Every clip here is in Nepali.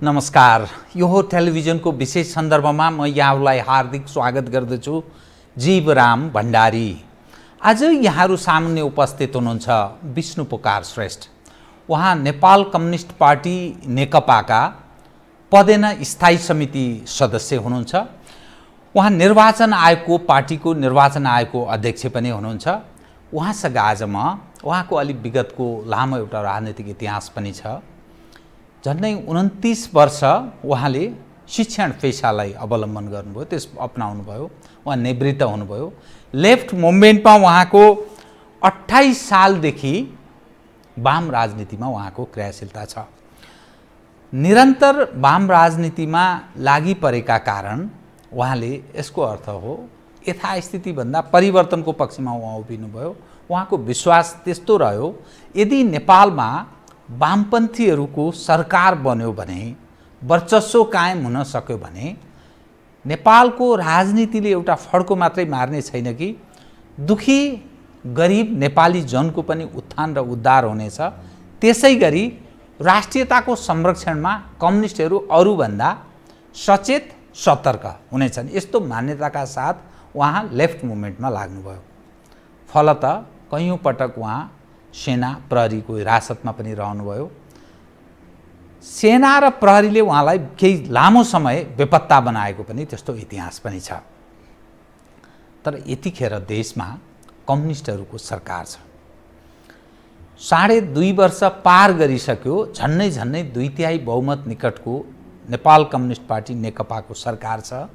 नमस्कार। यो टेलिभिजनको विशेष सन्दर्भमा म यहाँहरूलाई हार्दिक स्वागत गर्दछु। जीवराम भण्डारी। आज यहाँहरू सामुन्ने उपस्थित हुनुहुन्छ विष्णु पुकार श्रेष्ठ। उहाँ नेपाल कम्युनिस्ट पार्टी नेकपाका पदेन स्थायी समिति सदस्य हुनुहुन्छ। उहाँ निर्वाचन आयोगको पार्टीको निर्वाचन आयोगको अध्यक्ष पनि हुनुहुन्छ। उहाँसँग आज म उहाँको अलि विगतको लामो एउटा राजनीतिक इतिहास पनि छ। झन्डै 29 वर्ष उहाँले शिक्षण पेशालाई अवलम्बन गर्नुभयो, त्यस अपनाउनु भयो। उहाँ निवृत्त हुनुभयो। लेफ्ट मुभमेन्टमा उहाँको 28 सालदेखि वाम राजनीतिमा उहाँको क्रियाशीलता छ। निरन्तर वाम राजनीतिमा लागि परेका कारण उहाँले यसको अर्थ हो यथास्थितिभन्दा परिवर्तनको पक्षमा उहाँ उभिनुभयो। उहाँको विश्वास त्यस्तो रह्यो, यदि नेपालमा वामपन्थीहरूको सरकार बन्यो भने, वर्चस्व कायम हुन सक्यो भने नेपालको राजनीतिले एउटा फड्को मात्रै मार्ने छैन कि दुखी गरिब नेपाली जनको पनि उत्थान र उद्धार हुनेछ। त्यसै गरी राष्ट्रियताको संरक्षणमा कम्युनिस्टहरू अरूभन्दा सचेत सतर्क हुनेछन्। यस्तो मान्यताका साथ उहाँ लेफ्ट मुभमेन्टमा लाग्नुभयो। फलत कैयौँ पटक उहाँ सेना प्रहरीको हिरासतमा पनि रहनुभयो। सेना र प्रहरीले उहाँलाई केही लामो समय बेपत्ता बनाएको पनि त्यस्तो इतिहास पनि छ। तर यतिखेर देशमा कम्युनिस्टहरूको सरकार छ। 2.5 वर्ष पार गरिसक्यो। झन्नै 2/3 बहुमत निकटको नेपाल कम्युनिस्ट पार्टी नेकपाको सरकार छ।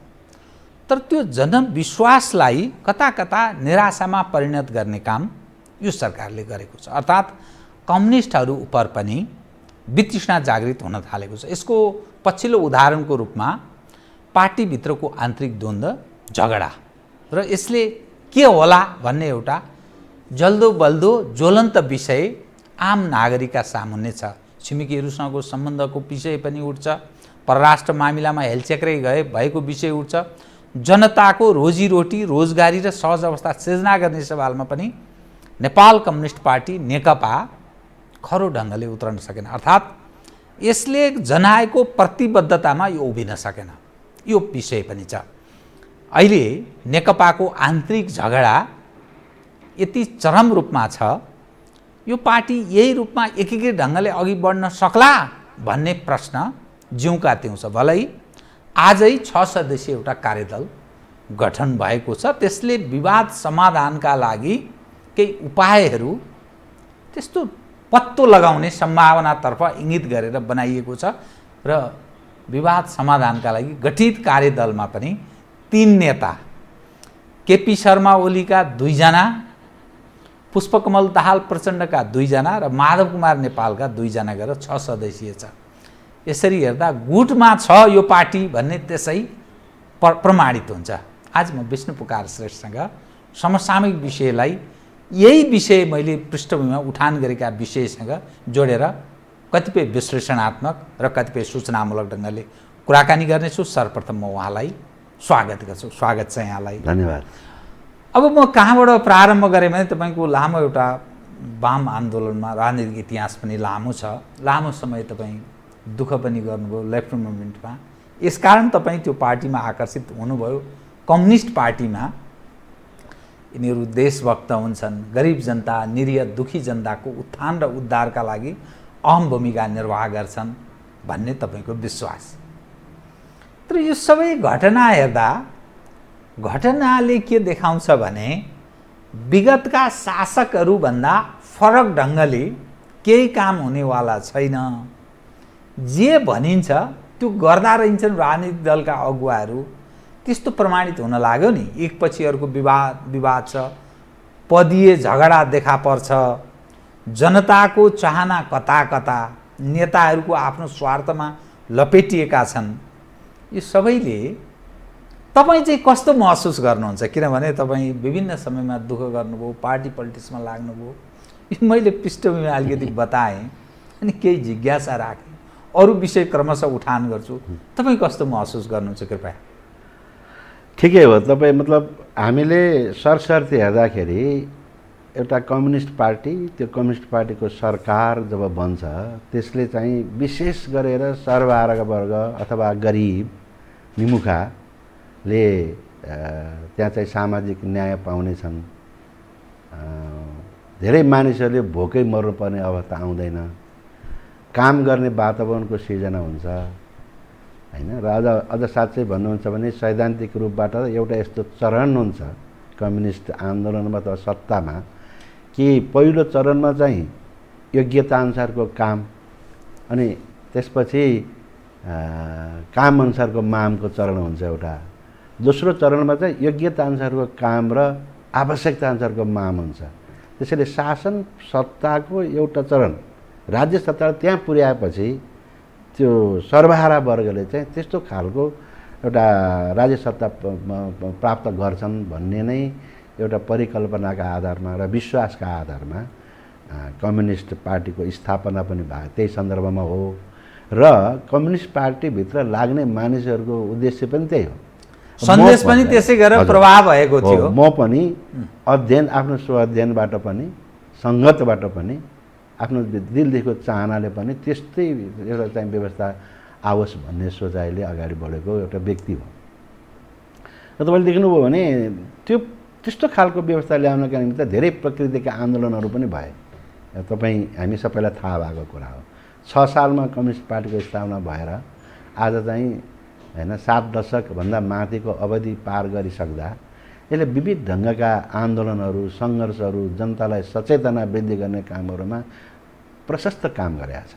तर त्यो जनविश्वासलाई कता कता निराशामा परिणत गर्ने काम यो सरकारले गरेको छ। अर्थात् कम्युनिस्टहरू उप पनि वितृष्णा जागृत हुन थालेको छ। यसको पछिल्लो उदाहरणको रूपमा पार्टीभित्रको आन्तरिक द्वन्द्व, झगडा र यसले के होला भन्ने एउटा जल्दो बल्दो ज्वलन्त विषय आम नागरिकका सामुन्ने छ। छिमेकीहरूसँगको सम्बन्धको विषय पनि उठ्छ। परराष्ट्र मामिलामा हेलचेक्रै भएको विषय उठ्छ। जनताको रोजीरोटी, रोजगारी र सहज अवस्था सिर्जना गर्ने सवालमा पनि नेपाल कम्युनिस्ट पार्टी नेकपा खरो ढङ्गले उत्रन सकेन। अर्थात् यसले जनाएको प्रतिबद्धतामा यो उभिन सकेन। यो विषय पनि छ। अहिले नेकपाको आन्तरिक झगडा यति चरम रूपमा छ, यो पार्टी यही रूपमा एकीकृत ढङ्गले अघि बढ्न सक्ला भन्ने प्रश्न ज्यूका त्यौँ छ। भलै आजै 6 सदस्यीय एउटा कार्यदल गठन भएको छ। त्यसले विवाद समाधानका लागि केही उपायहरू त्यस्तो पत्तो लगाउने सम्भावनातर्फ इङ्गित गरेर बनाइएको छ र विवाद समाधानका लागि गठित कार्यदलमा पनि 3 नेता, केपी शर्मा ओलीका 2 जना, पुष्पकमल दाहाल प्रचण्डका 2 जना र माधव कुमार नेपालका 2 जना गरेर 6 सदस्यीय छ। यसरी हेर्दा गुटमा छ यो पार्टी भन्ने त्यसै प्रमाणित हुन्छ। आज म विष्णु पुकार श्रेष्ठसँग समसामयिक विषयलाई, यही विषय मैले पृष्ठभूमिमा उठान गरेका विषयसँग जोडेर कतिपय विश्लेषणात्मक र कतिपय सूचनामूलक ढङ्गले कुराकानी गर्नेछु। सर्वप्रथम म उहाँलाई स्वागत गर्छु। स्वागत छ यहाँलाई। धन्यवाद। अब म कहाँबाट प्रारम्भ गरेँ भने तपाईँको लामो एउटा वाम आन्दोलनमा राजनीतिक इतिहास पनि लामो छ। लामो समय तपाईँ दुःख पनि गर्नुभयो लेफ्ट मुभमेन्टमा। यसकारण तपाईँ त्यो पार्टीमा आकर्षित हुनुभयो। कम्युनिस्ट पार्टीमा यिनीहरू देशभक्त हुन्छन्, गरिब जनता, निरीह दुखी जनताको उत्थान र उद्धारका लागि अहम भूमिका निर्वाह गर्छन् भन्ने तपाईँको विश्वास। तर यो सबै घटना हेर्दा घटनाले के देखाउँछ भने विगतका शासकहरूभन्दा फरक ढङ्गले केही काम हुनेवाला छैन। जे भनिन्छ त्यो गर्दा रहन्छन् राजनीतिक दलका अगुवाहरू। त्यस्तो प्रमाणित हुन लाग्यो नि। एकपछि अर्को विवाद छ, पदीय झगडा देखा पर्छ, जनताको चाहना कता कता, नेताहरूको आफ्नो स्वार्थमा लपेटिएका छन्। यो सबैले तपाईँ चाहिँ कस्तो महसुस गर्नुहुन्छ? किनभने तपाईँ विभिन्न समयमा दुःख गर्नुभयो, पार्टी पोलिटिक्समा लाग्नुभयो। यो मैले पृष्ठभूमि अलिकति बताएँ अनि केही जिज्ञासा राखेँ। अरू विषय क्रमशः उठान गर्छु। तपाईँ कस्तो महसुस गर्नुहुन्छ? कृपया। ठिकै हो। तपाईँ मतलब हामीले सरसर्ती हेर्दाखेरि एउटा कम्युनिस्ट पार्टी, त्यो कम्युनिस्ट पार्टीको सरकार जब बन्छ त्यसले चाहिँ विशेष गरेर सर्वहारा वर्ग अथवा गरिब निमुखाले त्यहाँ चाहिँ सामाजिक न्याय पाउनेछन्। धेरै मानिसहरूले भोकै मर्नुपर्ने अवस्था आउँदैन, काम गर्ने वातावरणको सिर्जना हुन्छ हैन। र अझ साँच्चै भन्नुहुन्छ भने सैद्धान्तिक रूपबाट एउटा यस्तो चरण हुन्छ कम्युनिस्ट आन्दोलनमा अथवा सत्तामा कि पहिलो चरणमा चाहिँ योग्यता अनुसारको काम, अनि त्यसपछि काम अनुसारको मामको चरण हुन्छ एउटा। दोस्रो चरणमा चाहिँ योग्यता अनुसारको काम र आवश्यकता अनुसारको माम हुन्छ। त्यसैले शासन सत्ताको एउटा चरण राज्य सत्ता त्यहाँ पुर्याएपछि त्यो सर्वहारा वर्गले चाहिँ त्यस्तो खालको एउटा राज्य सत्ता प्राप्त गर्छन् भन्ने नै एउटा परिकल्पनाका आधारमा र विश्वासका आधारमा कम्युनिस्ट पार्टीको स्थापना पनि भएको त्यही सन्दर्भमा हो। र कम्युनिस्ट पार्टीभित्र लाग्ने मानिसहरूको उद्देश्य पनि त्यही हो। सन्देश पनि त्यसै गरेर प्रभाव भएको थियो। म पनि अध्ययन, आफ्नो स्वअध्ययनबाट पनि सङ्गतबाट पनि आफ्नो दिलदेखिको चाहनाले पनि त्यस्तै एउटा चाहिँ व्यवस्था आओस् भन्ने सोचाइले अगाडि बढेको एउटा व्यक्ति हो। र तपाईँले देख्नुभयो भने त्यो त्यस्तो खालको व्यवस्था ल्याउनका निमित्त धेरै प्रकृतिका आन्दोलनहरू पनि भए। तपाईँ हामी सबैलाई थाहा भएको कुरा हो। 6 सालमा कम्युनिस्ट पार्टीको स्थापना भएर आज चाहिँ हैन 7 दशकभन्दा माथिको अवधि पार गरिसक्दा यसले विविध ढङ्गका आन्दोलनहरू, सङ्घर्षहरू, जनतालाई सचेतना वृद्धि गर्ने कामहरूमा प्रशस्त काम गरेको छ।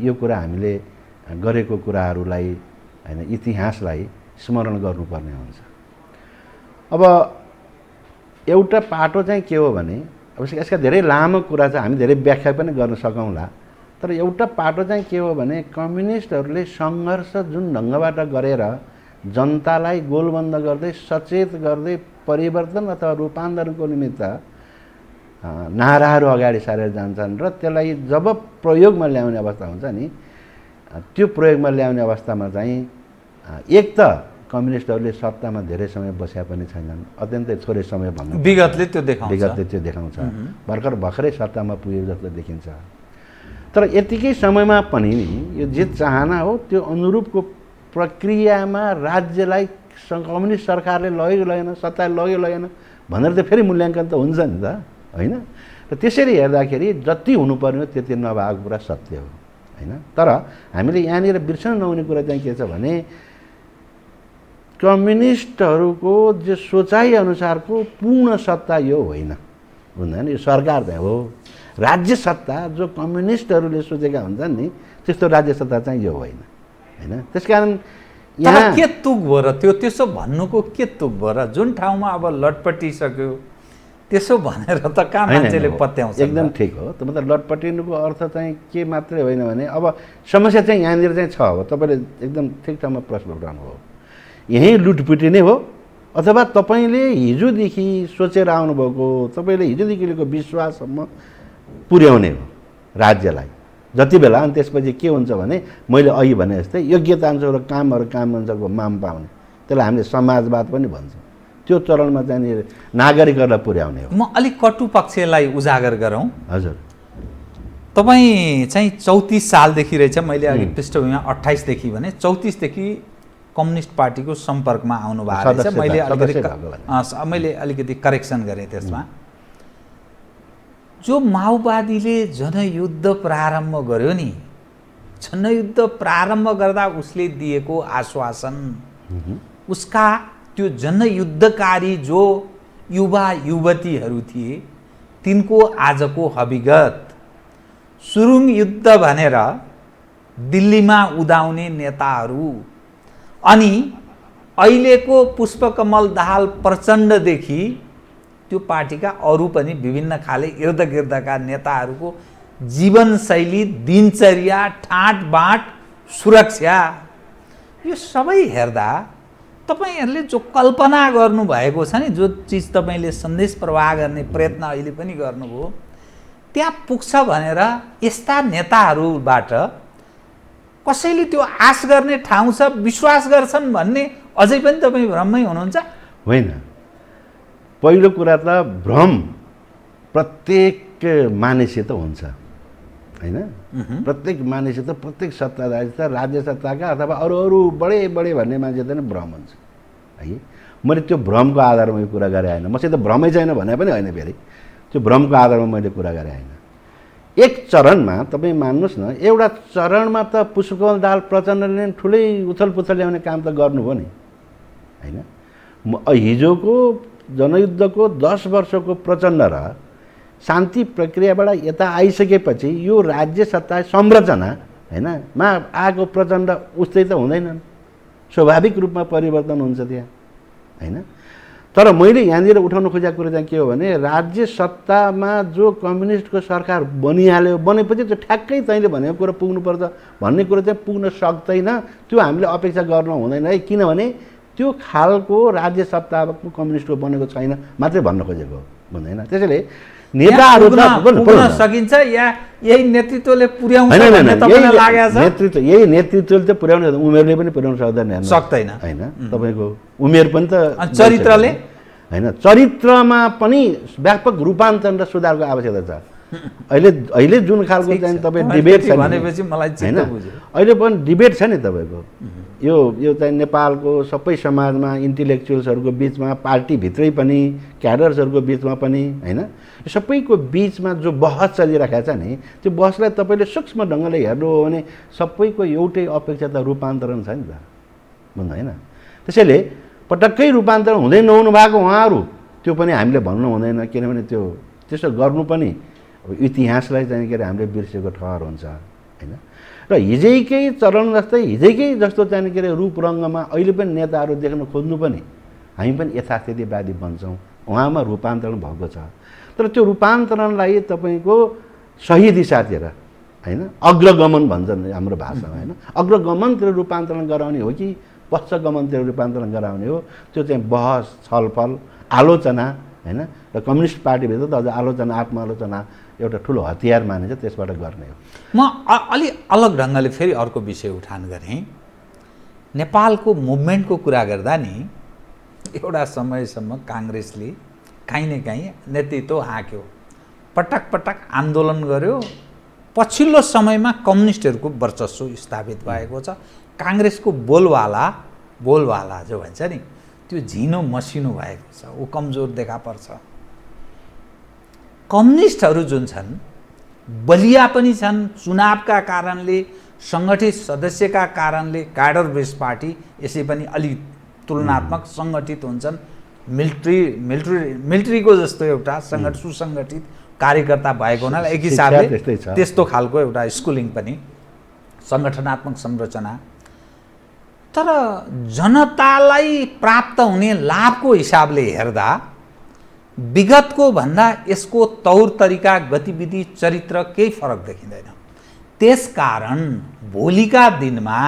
यो कुरा हामीले गरेको कुराहरूलाई हैन इतिहासलाई स्मरण गर्नुपर्ने हुन्छ। अब एउटा पाटो चाहिँ के हो भने अब यसका धेरै लामो कुरा छ, हामी धेरै व्याख्या पनि गर्न सकौँला। तर एउटा पाटो चाहिँ के हो भने कम्युनिस्टहरूले सङ्घर्ष जुन ढङ्गबाट गरेर जनतालाई गोलबन्द गर्दै सचेत गर्दै परिवर्तन अथवा रूपान्तरणको निमित्त नाराहरू अगाडि सारेर जान्छन् र त्यसलाई जब प्रयोगमा ल्याउने अवस्था हुन्छ नि, त्यो प्रयोगमा ल्याउने अवस्थामा चाहिँ एक त कम्युनिस्टहरूले सत्तामा धेरै समय बस्या पनि छैनन्, अत्यन्तै थोरै समय भन्नु विगतले त्यो देखाउँछ। भर्खरै सत्तामा पुगेको जस्तो देखिन्छ। तर यतिकै समयमा पनि यो जे चाहना हो त्यो अनुरूपको प्रक्रियामा राज्यलाई कम्युनिस्ट सरकारले लग्यो लगेन, सत्ताले लग्यो लगेन भनेर त फेरि मूल्याङ्कन त हुन्छ नि त हैन। र त्यसरी हेर्दाखेरि जति हुनुपर्ने हो त्यति नभएको कुरा सत्य हो हैन। तर हामीले यहाँनिर बिर्सन नहुने कुरा चाहिँ के छ भने कम्युनिस्टहरूको जो सोचाइ अनुसारको पूर्ण सत्ता यो होइन, हुँदैन। यो सरकार चाहिँ हो, राज्य सत्ता जो कम्युनिस्टहरूले सोचेका हुन्छन् नि त्यस्तो राज्य सत्ता चाहिँ यो होइन हैन। त्यसकारण यहाँ के तुक भयो र त्यो त्यसो भन्नुको के तुक भयो र जुन ठाउँमा अब लटपटिसक्यो त्यसो भनेर त कहाँ मान्छेले पत्याउँछ? एकदम ठिक हो। त मतलब लटपटिनुको अर्थ चाहिँ के मात्रै होइन भने अब समस्या चाहिँ यहाँनिर चाहिँ छ हो। तपाईँले एकदम ठिक ठाउँमा प्रश्न उठाउनु हो। यहीँ लुटपुटी नै हो अथवा तपाईँले हिजोदेखि सोचेर आउनुभएको, तपाईँले हिजोदेखि लिएको विश्वाससम्म पुर्याउने हो राज्यलाई जति बेला। अनि त्यसपछि के हुन्छ भने मैले अघि भने जस्तै योग्यता अनुसार काम अनुसारको माम पाउने, त्यसलाई हामीले समाजवाद पनि भन्छौँ। त्यो चरणमा चाहिँ नागरिकहरूलाई पुर्याउने हो। म अलिक कटु पक्षलाई उजागर गरौँ। हजुर, तपाईँ चाहिँ 34 सालदेखि रहेछ, मैले अघि पृष्ठभूमिमा 28 देखि भने 34 देखि कम्युनिस्ट पार्टीको सम्पर्कमा आउनु भएको रहेछ। मैले अलिकति करेक्सन गरेँ त्यसमा। जो माओवादीले जनयुद्ध प्रारम्भ गर्यो नि, जनयुद्ध प्रारम्भ गर्दा उसले दिएको आश्वासन, उसका त्यो जनयुद्धकारी जो युवा युवतीहरू थिए तिनको आजको हकीकत, सुरुङ युद्ध भनेर दिल्लीमा उदाउने नेताहरू, अनि अहिलेको पुष्पकमल दाहाल प्रचण्डदेखि त्यो पार्टीका अरू पनि विभिन्न खाले इर्द गिर्दका नेताहरूको जीवनशैली, दिनचर्या, ठाँटबाट, सुरक्षा, यो सबै हेर्दा तपाईँहरूले जो कल्पना गर्नुभएको छ नि, जो चिज तपाईँले सन्देश प्रवाह गर्ने प्रयत्न अहिले पनि गर्नुभयो, त्यहाँ पुग्छ भनेर यस्ता नेताहरूबाट कसैले त्यो आश गर्ने ठाउँ छ, विश्वास गर्छन् भन्ने अझै पनि तपाईँ भ्रममै हुनुहुन्छ? होइन। पहिलो कुरा त भ्रम प्रत्येक मानिसित हुन्छ हैन, प्रत्येक मानिसित प्रत्येक सत्ताधारी राज्य सत्ताका अथवा अरू अरू बडे बडे भन्ने मान्छे त भ्रम हुन्छ है। मैले त्यो भ्रमको आधारमा यो कुरा गरेँ होइन, मसित भ्रमै छैन भने पनि होइन, फेरि त्यो भ्रमको आधारमा मैले कुरा गरेँ होइन। एक चरणमा तपाईँ मान्नुहोस् न, एउटा चरणमा त पुष्पकमल दाहाल प्रचण्डले ठुलै उथलपुथल ल्याउने काम त गर्नुभयो नि होइन। हिजोको जनयुद्धको 10 वर्षको प्रचण्ड र शान्ति प्रक्रियाबाट यता आइसकेपछि यो राज्य सत्ता संरचना हैनमा आएको प्रचण्ड उस्तै त हुँदैनन्, स्वाभाविक रूपमा परिवर्तन हुन्छ त्यहाँ हैन। तर मैले यहाँनिर उठाउन खोजेको कुरा चाहिँ के हो भने राज्य सत्तामा जो कम्युनिस्टको सरकार बनिहाल्यो, बनेपछि त्यो ठ्याक्कै तैँले भनेको कुरा पुग्नुपर्छ भन्ने कुरा चाहिँ पुग्न सक्दैन, त्यो हामीले अपेक्षा गर्न हुँदैन है। किनभने त्यो खालको राज्य सत्ताको कम्युनिस्टको बनेको छैन मात्रै भन्न खोजेको भन्दैन। त्यसैले नेताहरू पुग्न सकिन्छ या यही नेतृत्वले पुर्याउँछ भन्ने तपाईलाई लागेको छ? नेतृत्व यही नेतृत्वले त पुर्याउन उमेरले पनि पुर्याउन सक्दैन हैन। तपाईको उमेर पनि त चरित्रले हैन, चरित्रमा पनि व्यापक रूपान्तरण र सुधारको आवश्यकता छ। अहिले जुन खालको चाहिँ तपाईँ डिबेट छ भनेपछि मलाई चित्त बुझ्यो। अहिले पनि डिबेट छ नि तपाईँको, यो चाहिँ नेपालको सबै समाजमा इन्टेलेक्चुअल्सहरूको बिचमा, पार्टीभित्रै पनि, क्याडर्सहरूको बिचमा पनि हैन, यो सबैको बिचमा जो बहस चलिरहेको छ नि, त्यो बहसलाई तपाईँले सूक्ष्म ढङ्गले हेर्नु हो भने सबैको एउटै अपेक्षा त रूपान्तरण छ नि त भन्नु होइन। त्यसैले पटक्कै रूपान्तरण हुँदै नहुनु भएको उहाँहरू त्यो पनि हामीले भन्नु हुँदैन, किनभने त्यो त्यसो गर्नु पनि अब इतिहासलाई चाहिँ के अरे हामीले बिर्सेको ठहर हुन्छ हैन। र हिजैकै चरण जस्तै हिजैकै जस्तो चाहिँ के अरे रूपरङ्गमा अहिले पनि नेताहरू देख्न खोज्नु पनि हामी पनि यथास्थितिवादी बन्छौँ, उहाँमा रूपान्तरण भएको छ। तर त्यो रूपान्तरणलाई तपाईँको सही दिशातिर हैन, अग्रगमन भन्छन् हाम्रो भाषामा हैन, अग्रगमनतिर रूपान्तरण गराउने हो कि पश्चगमनतिर रूपान्तरण गराउने हो, त्यो चाहिँ बहस, छलफल, आलोचना हैन। र कम्युनिस्ट पार्टीभित्र त अझ आलोचना, आत्मआलोचना एउटा ठुलो हतियार मानिन्छ, त्यसबाट गर्ने हो। म अलि अलग ढङ्गले फेरि अर्को विषय उठान गरेँ। नेपालको मुभमेन्टको कुरा गर्दा नि एउटा समयसम्म काङ्ग्रेसले काहीँ न काहीँ नेतृत्व हाँक्यो, पटक पटक आन्दोलन गर्यो। पछिल्लो समयमा कम्युनिस्टहरूको वर्चस्व स्थापित भएको छ। काङ्ग्रेसको बोलवाला जो भन्छ नि त्यो झिनो मसिनो भएको छ, ऊ कमजोर देखा पर्छ। कम्युनिस्टहरू जुन छन् बलिया पनि छन्, चुनावका कारणले, सङ्गठित सदस्यका कारणले, क्याडर बेस पार्टी यसै पनि अलि तुलनात्मक सङ्गठित हुन्छन्। मिलिट्रीको जस्तो एउटा सुसङ्गठित कार्यकर्ता भएको हुनाले एक हिसाबले त्यस्तो खालको एउटा स्कुलिङ पनि, सङ्गठनात्मक संरचना। तर जनतालाई प्राप्त हुने लाभको हिसाबले हेर्दा विगतको भन्दा यसको तौर तरिका, गतिविधि, चरित्र केही फरक देखिँदैन। त्यसकारण भोलिका दिनमा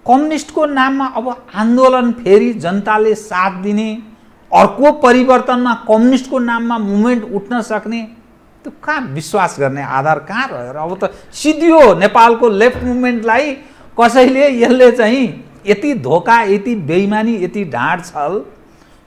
कम्युनिस्टको नाममा अब आन्दोलन फेरि जनताले साथ दिने, अर्को परिवर्तनमा कम्युनिस्टको नाममा मुभमेन्ट उठ्न सक्ने, त्यो कहाँ विश्वास गर्ने आधार कहाँ रह्यो र? अब त सिधियो नेपालको लेफ्ट मुभमेन्टलाई कसैले यसले चाहिँ यति धोका, यति बेइमानी, यति ढाँड छल,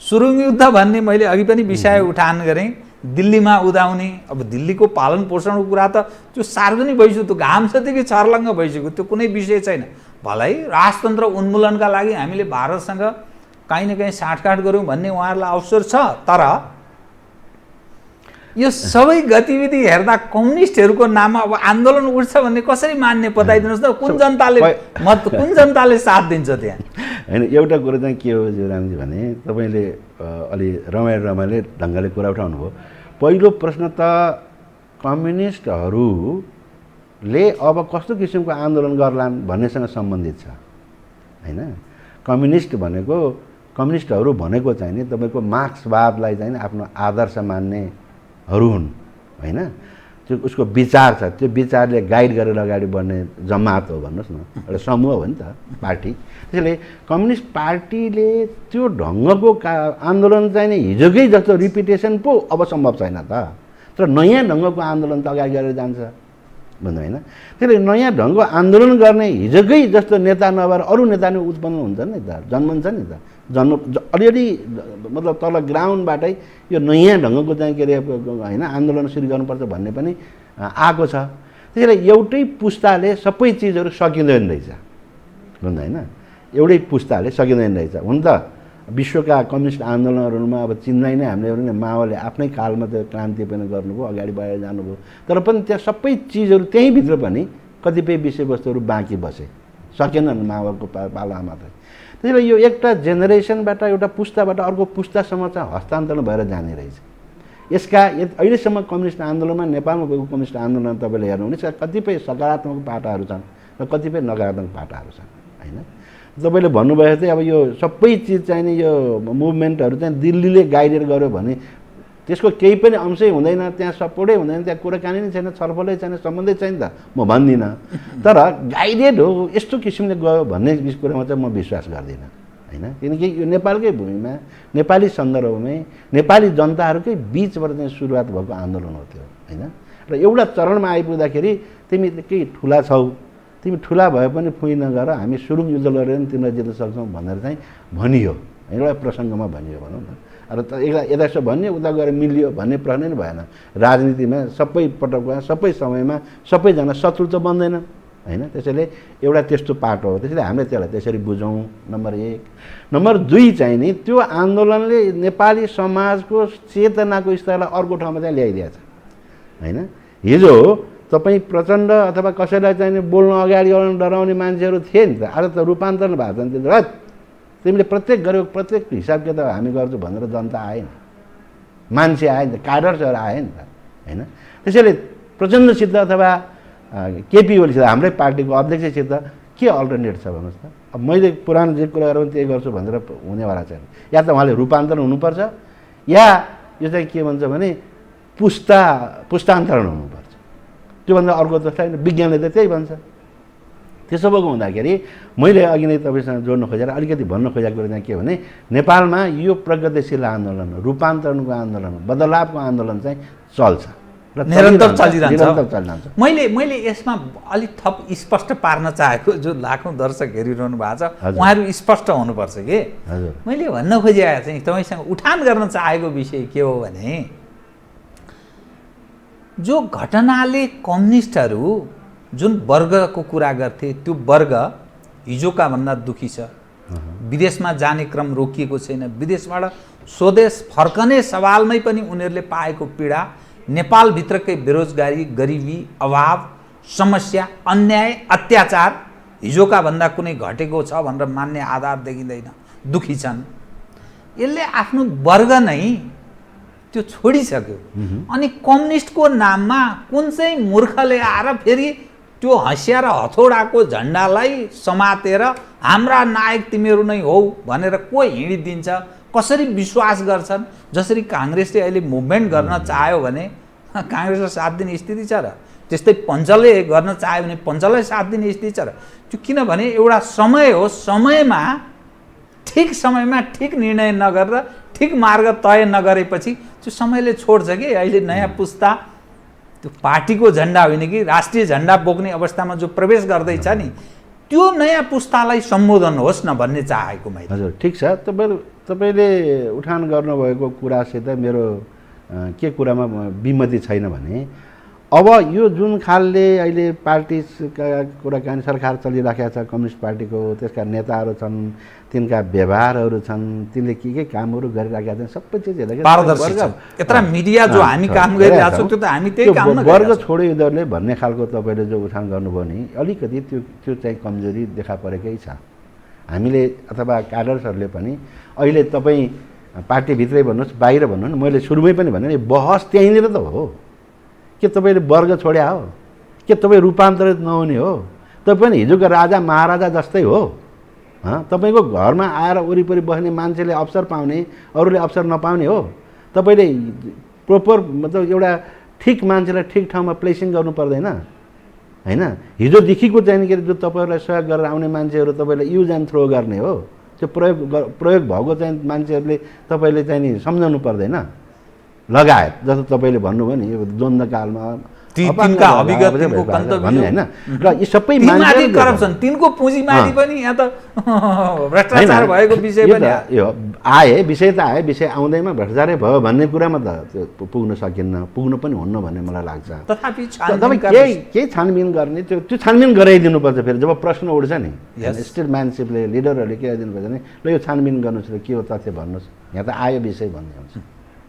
सुरुङ युद्ध भन्ने मैले अघि पनि विषय उठान गरेँ, दिल्लीमा उदाउने। अब दिल्लीको पालन पोषणको कुरा त त्यो सार्वजनिक भइसक्यो, त्यो घाम छदेखि छर्लङ्ग भइसक्यो, त्यो कुनै विषय छैन। भलै राजतन्त्र उन्मूलनका लागि हामीले भारतसँग काहीँ न काहीँ साँठगाँठ गऱ्यौँ भन्ने उहाँहरूलाई अवसर छ। तर यो सबै गतिविधि हेर्दा कम्युनिस्टहरूको नाममा अब आन्दोलन उठ्छ भन्ने कसरी मान्ने बताइदिनुहोस् त? कुन जनताले साथ दिन्छ त्यहाँ? होइन, एउटा कुरा चाहिँ के हो जीवरामजी भने तपाईँले अलि रमाइलो ढङ्गले कुरा उठाउनु भयो। पहिलो प्रश्न त कम्युनिस्टहरूले अब कस्तो किसिमको आन्दोलन गर्लान् भन्नेसँग सम्बन्धित छ होइन। कम्युनिस्टहरू भनेको चाहिँ नि तपाईँको मार्क्सवादलाई चाहिँ आफ्नो आदर्श मान्नेहरू हुन् होइन। त्यो उसको विचार छ, त्यो विचारले गाइड गरेर अगाडि बढ्ने जमात हो भन्नुहोस् न, एउटा समूह हो नि त पार्टी। त्यसैले कम्युनिस्ट पार्टीले त्यो ढङ्गको आन्दोलन चाहिँ नि हिजोकै जस्तो रिपिटेसन पो अब सम्भव छैन त। तर नयाँ ढङ्गको आन्दोलन त अगाडि गरेर जान्छ भन्नु होइन। त्यसले नयाँ ढङ्गको आन्दोलन गर्ने हिजोकै जस्तो नेता नभएर अरू नेता नै उत्पन्न हुन्छ नि त, जन्मन्छ नि त। अलिअलि मतलब तल ग्राउन्डबाटै यो नयाँ ढङ्गको चाहिँ के अरे होइन आन्दोलन सुरु गर्नुपर्छ भन्ने पनि आएको छ। त्यसैले एउटै पुस्ताले सबै चिजहरू सकिँदैन रहेछ, होइन, एउटै पुस्ताले सकिँदैन रहेछ। हुन त विश्वका कम्युनिस्ट आन्दोलनहरूमा अब चिन्दै नै हामीले एउटा माओले आफ्नै कालमा त क्रान्ति पनि गर्नुभयो, अगाडि बढेर जानुभयो, तर पनि त्यहाँ सबै चिजहरू त्यहीँभित्र पनि कतिपय विषयवस्तुहरू बाँकी बसे, सकेनन् माओको पालामा त। त्यसैले यो एउटा जेनेरेसनबाट एउटा पुस्ताबाट अर्को पुस्तासम्म चाहिँ हस्तान्तरण भएर जाने रहेछ। यसका अहिलेसम्म कम्युनिस्ट आन्दोलनमा नेपालमा भएको कम्युनिस्ट आन्दोलन तपाईँले हेर्नु भने कतिपय सकारात्मक पाटाहरू छन् र कतिपय नकारात्मक पाटाहरू छन्, होइन। तपाईँले भन्नुभएको चाहिँ अब यो सबै चिज चाहिँ नि यो मुभमेन्टहरू चाहिँ दिल्लीले गाइडेड गर्यो भने त्यसको केही पनि अंशै हुँदैन, त्यहाँ सपोर्टै हुँदैन, त्यहाँ कुराकानी नै छैन, छलफलै छैन, सम्बन्धै छैन त म भन्दिनँ। तर गाइडेड हो यस्तो किसिमले गयो भन्ने कुरामा चाहिँ म विश्वास गर्दिनँ, होइन। किनकि यो नेपालकै भूमिमा नेपाली सन्दर्भमै नेपाली जनताहरूकै बिचबाट चाहिँ सुरुवात भएको आन्दोलन हो त्यो, होइन। र एउटा चरणमा आइपुग्दाखेरि तिमी केही ठुला छौ, तिमी ठुला भए पनि फुइ नगर, हामी सुरुङ युद्ध लडेर पनि तिमीलाई जित्न सक्छौँ भनेर चाहिँ भनियो, एउटा प्रसङ्गमा भनियो भनौँ न। र यता यसो भन्यो उता गएर मिलियो भन्ने प्रश्न नै भएन। राजनीतिमा सबै पटकमा सबै समयमा सबैजना शत्रु त बन्दैन, होइन। त्यसैले एउटा त्यस्तो पाटो हो, त्यसैले हामीले त्यसलाई त्यसरी बुझौँ, नम्बर 1। नम्बर 2 चाहिँ नि त्यो आन्दोलनले नेपाली समाजको चेतनाको स्तरलाई अर्को ठाउँमा चाहिँ ल्याइदिएको छ, होइन। हिजो तपाईँ प्रचण्ड अथवा कसैलाई चाहिँ बोल्न अगाडि आउन डराउने मान्छेहरू थिए नि त, आज त रूपान्तरण भएको छ नि त। तिमीले प्रत्येक गरेको प्रत्येक हिसाबले त हामी गर्छौँ भनेर जनता आए नि, मान्छे आए नि त, काडर्सहरू आए नि त, होइन। त्यसैले प्रचण्डसित अथवा केपी ओलीसित हाम्रै पार्टीको अध्यक्षसित के अल्टरनेट छ भन्नुहोस् त। अब मैले पुरानो जे कुरा गरौँ त्यही गर्छु भनेर हुनेवाला छैन। या त उहाँले रूपान्तरण हुनुपर्छ या यो चाहिँ के भन्छ भने पुस्तान्तरण हुनुपर्छ। त्योभन्दा अर्को त छैन, विज्ञानले त त्यही भन्छ। त्यसो भएको हुँदाखेरि मैले अघि नै तपाईँसँग जोड्न खोजेर अलिकति भन्न खोजेको कुरा चाहिँ के भने नेपालमा यो प्रगतिशील आन्दोलन, रूपान्तरणको आन्दोलन, बदलावको आन्दोलन चाहिँ चल्छ र निरन्तर चलिरहन्छ। मैले यसमा अलिक थप स्पष्ट पार्न चाहेको, जो लाखौँ दर्शक हेरिरहनु भएको छ उहाँहरू स्पष्ट हुनुपर्छ कि मैले भन्न खोजेको चाहिँ तपाईँसँग उठान गर्न चाहेको विषय के हो भने जो घटनाले कम्युनिस्टहरू जुन वर्गको कुरा गर्थे त्यो वर्ग हिजोका भन्दा दुखी छ। विदेशमा जाने क्रम रोकिएको छैन, विदेशबाट स्वदेश फर्कने सवालमै पनि उनीहरूले पाएको पीडा, नेपालभित्रकै बेरोजगारी, गरिबी, अभाव, समस्या, अन्याय, अत्याचार हिजोका भन्दा कुनै घटेको छ भनेर मान्ने आधार देखिँदैन, दुखी छन्। यसले आफ्नो वर्ग नै त्यो छोडिसक्यो। अनि कम्युनिस्टको नाममा कुन चाहिँ मूर्खले आएर फेरि त्यो हँसिया र हथौडाको झन्डालाई समातेर हाम्रा नायक तिमीहरू नै हौ भनेर को हिँडिदिन्छ, कसरी विश्वास गर्छन्। जसरी काङ्ग्रेसले अहिले मुभमेन्ट गर्न चाह्यो भने काङ्ग्रेसलाई साथ दिने स्थिति छ र, त्यस्तै पञ्चले गर्न चाह्यो भने पञ्चलाई साथ दिने स्थिति छ र। त्यो किनभने एउटा समय हो, समयमा ठिक समयमा ठिक निर्णय नगरेर ठिक मार्ग तय नगरेपछि त्यो समयले छोड्छ कि। अहिले नयाँ पुस्ता त्यो पार्टीको झन्डा होइन कि राष्ट्रिय झन्डा बोक्ने अवस्थामा जो प्रवेश गर्दैछ नि, त्यो नयाँ पुस्तालाई सम्बोधन होस् न भन्ने चाहेको मैले। हजुर, ठिक छ। तपाईँले उठान गर्नुभएको कुरासित मेरो के कुरामा विमति छैन भने अब यो जुन खालले अहिले पार्टीका कुराकानी सरकार चलिराखेको छ, कम्युनिस्ट पार्टीको त्यसका नेताहरू छन्, तिनका व्यवहारहरू छन्, तिनले के कामहरू गरिराखेका छन्, सबै चिज हेर्दाखेरि पारदर्शी छ। यत्र मिडिया जो हामी काम गरिरहेका छौँ त्यो त हामी त्यही काम वर्ग छोड्यो यिनीहरूले भन्ने खालको तपाईँले जो उठान गर्नुभयो नि, अलिकति त्यो चाहिँ कमजोरी देखा परेकै छ। हामीले अथवा क्याडर्सहरूले पनि अहिले तपाईँ पार्टीभित्रै भन्नुहोस् बाहिर भन्नुहोस्, मैले सुरुमै पनि भने बहस त्यहीँनिर त हो। के तपाईँले वर्ग छोड्या हो, के तपाईँ रूपान्तरित नहुने हो, तपाईँ पनि हिजोको राजा महाराजा जस्तै हो। तपाईँको घरमा आएर वरिपरि बस्ने मान्छेले अवसर पाउने, अरूले अवसर नपाउने हो। तपाईँले प्रोपर मतलब एउटा ठिक मान्छेलाई ठिक ठाउँमा प्लेसिङ गर्नु पर्दैन, होइन। हिजोदेखिको चाहिँ के जो तपाईँहरूलाई सहयोग गरेर आउने मान्छेहरू तपाईँले युज एन्ड थ्रो गर्ने हो, त्यो प्रयोग भएको चाहिँ मान्छेहरूले तपाईँले चाहिँ नि सम्झाउनु पर्दैन। लगायत जस्तो तपाईँले भन्नुभयो नि यो द्वन्द्वकालमा तिनका अभिगत तिनको गन्तव्य भन्ने हैन र यी सबै मान्छे करप्सन तिनको पुँजीमाथि पनि यहाँ त भ्रष्टाचार भएको विषय पनि यो आए विषय त आए विषय आउँदैमा भ्रष्टाचारै भयो भन्ने कुरामा त त्यो पुग्न सकिन्न पुग्नु पनि हुन्न भन्ने मलाई लाग्छ तथापि केही छानबिन गर्ने त्यो छानबिन गराइदिनुपर्छ फेरि जब प्रश्न उठ्छ नि स्टेटम्यानसिपले लिडरहरूले के गरिदिनुपर्छ भने ल यो छानबिन गर्नुहोस् र के हो तथ्य भन्नुहोस् यहाँ त आयो विषय भन्ने हुन्छ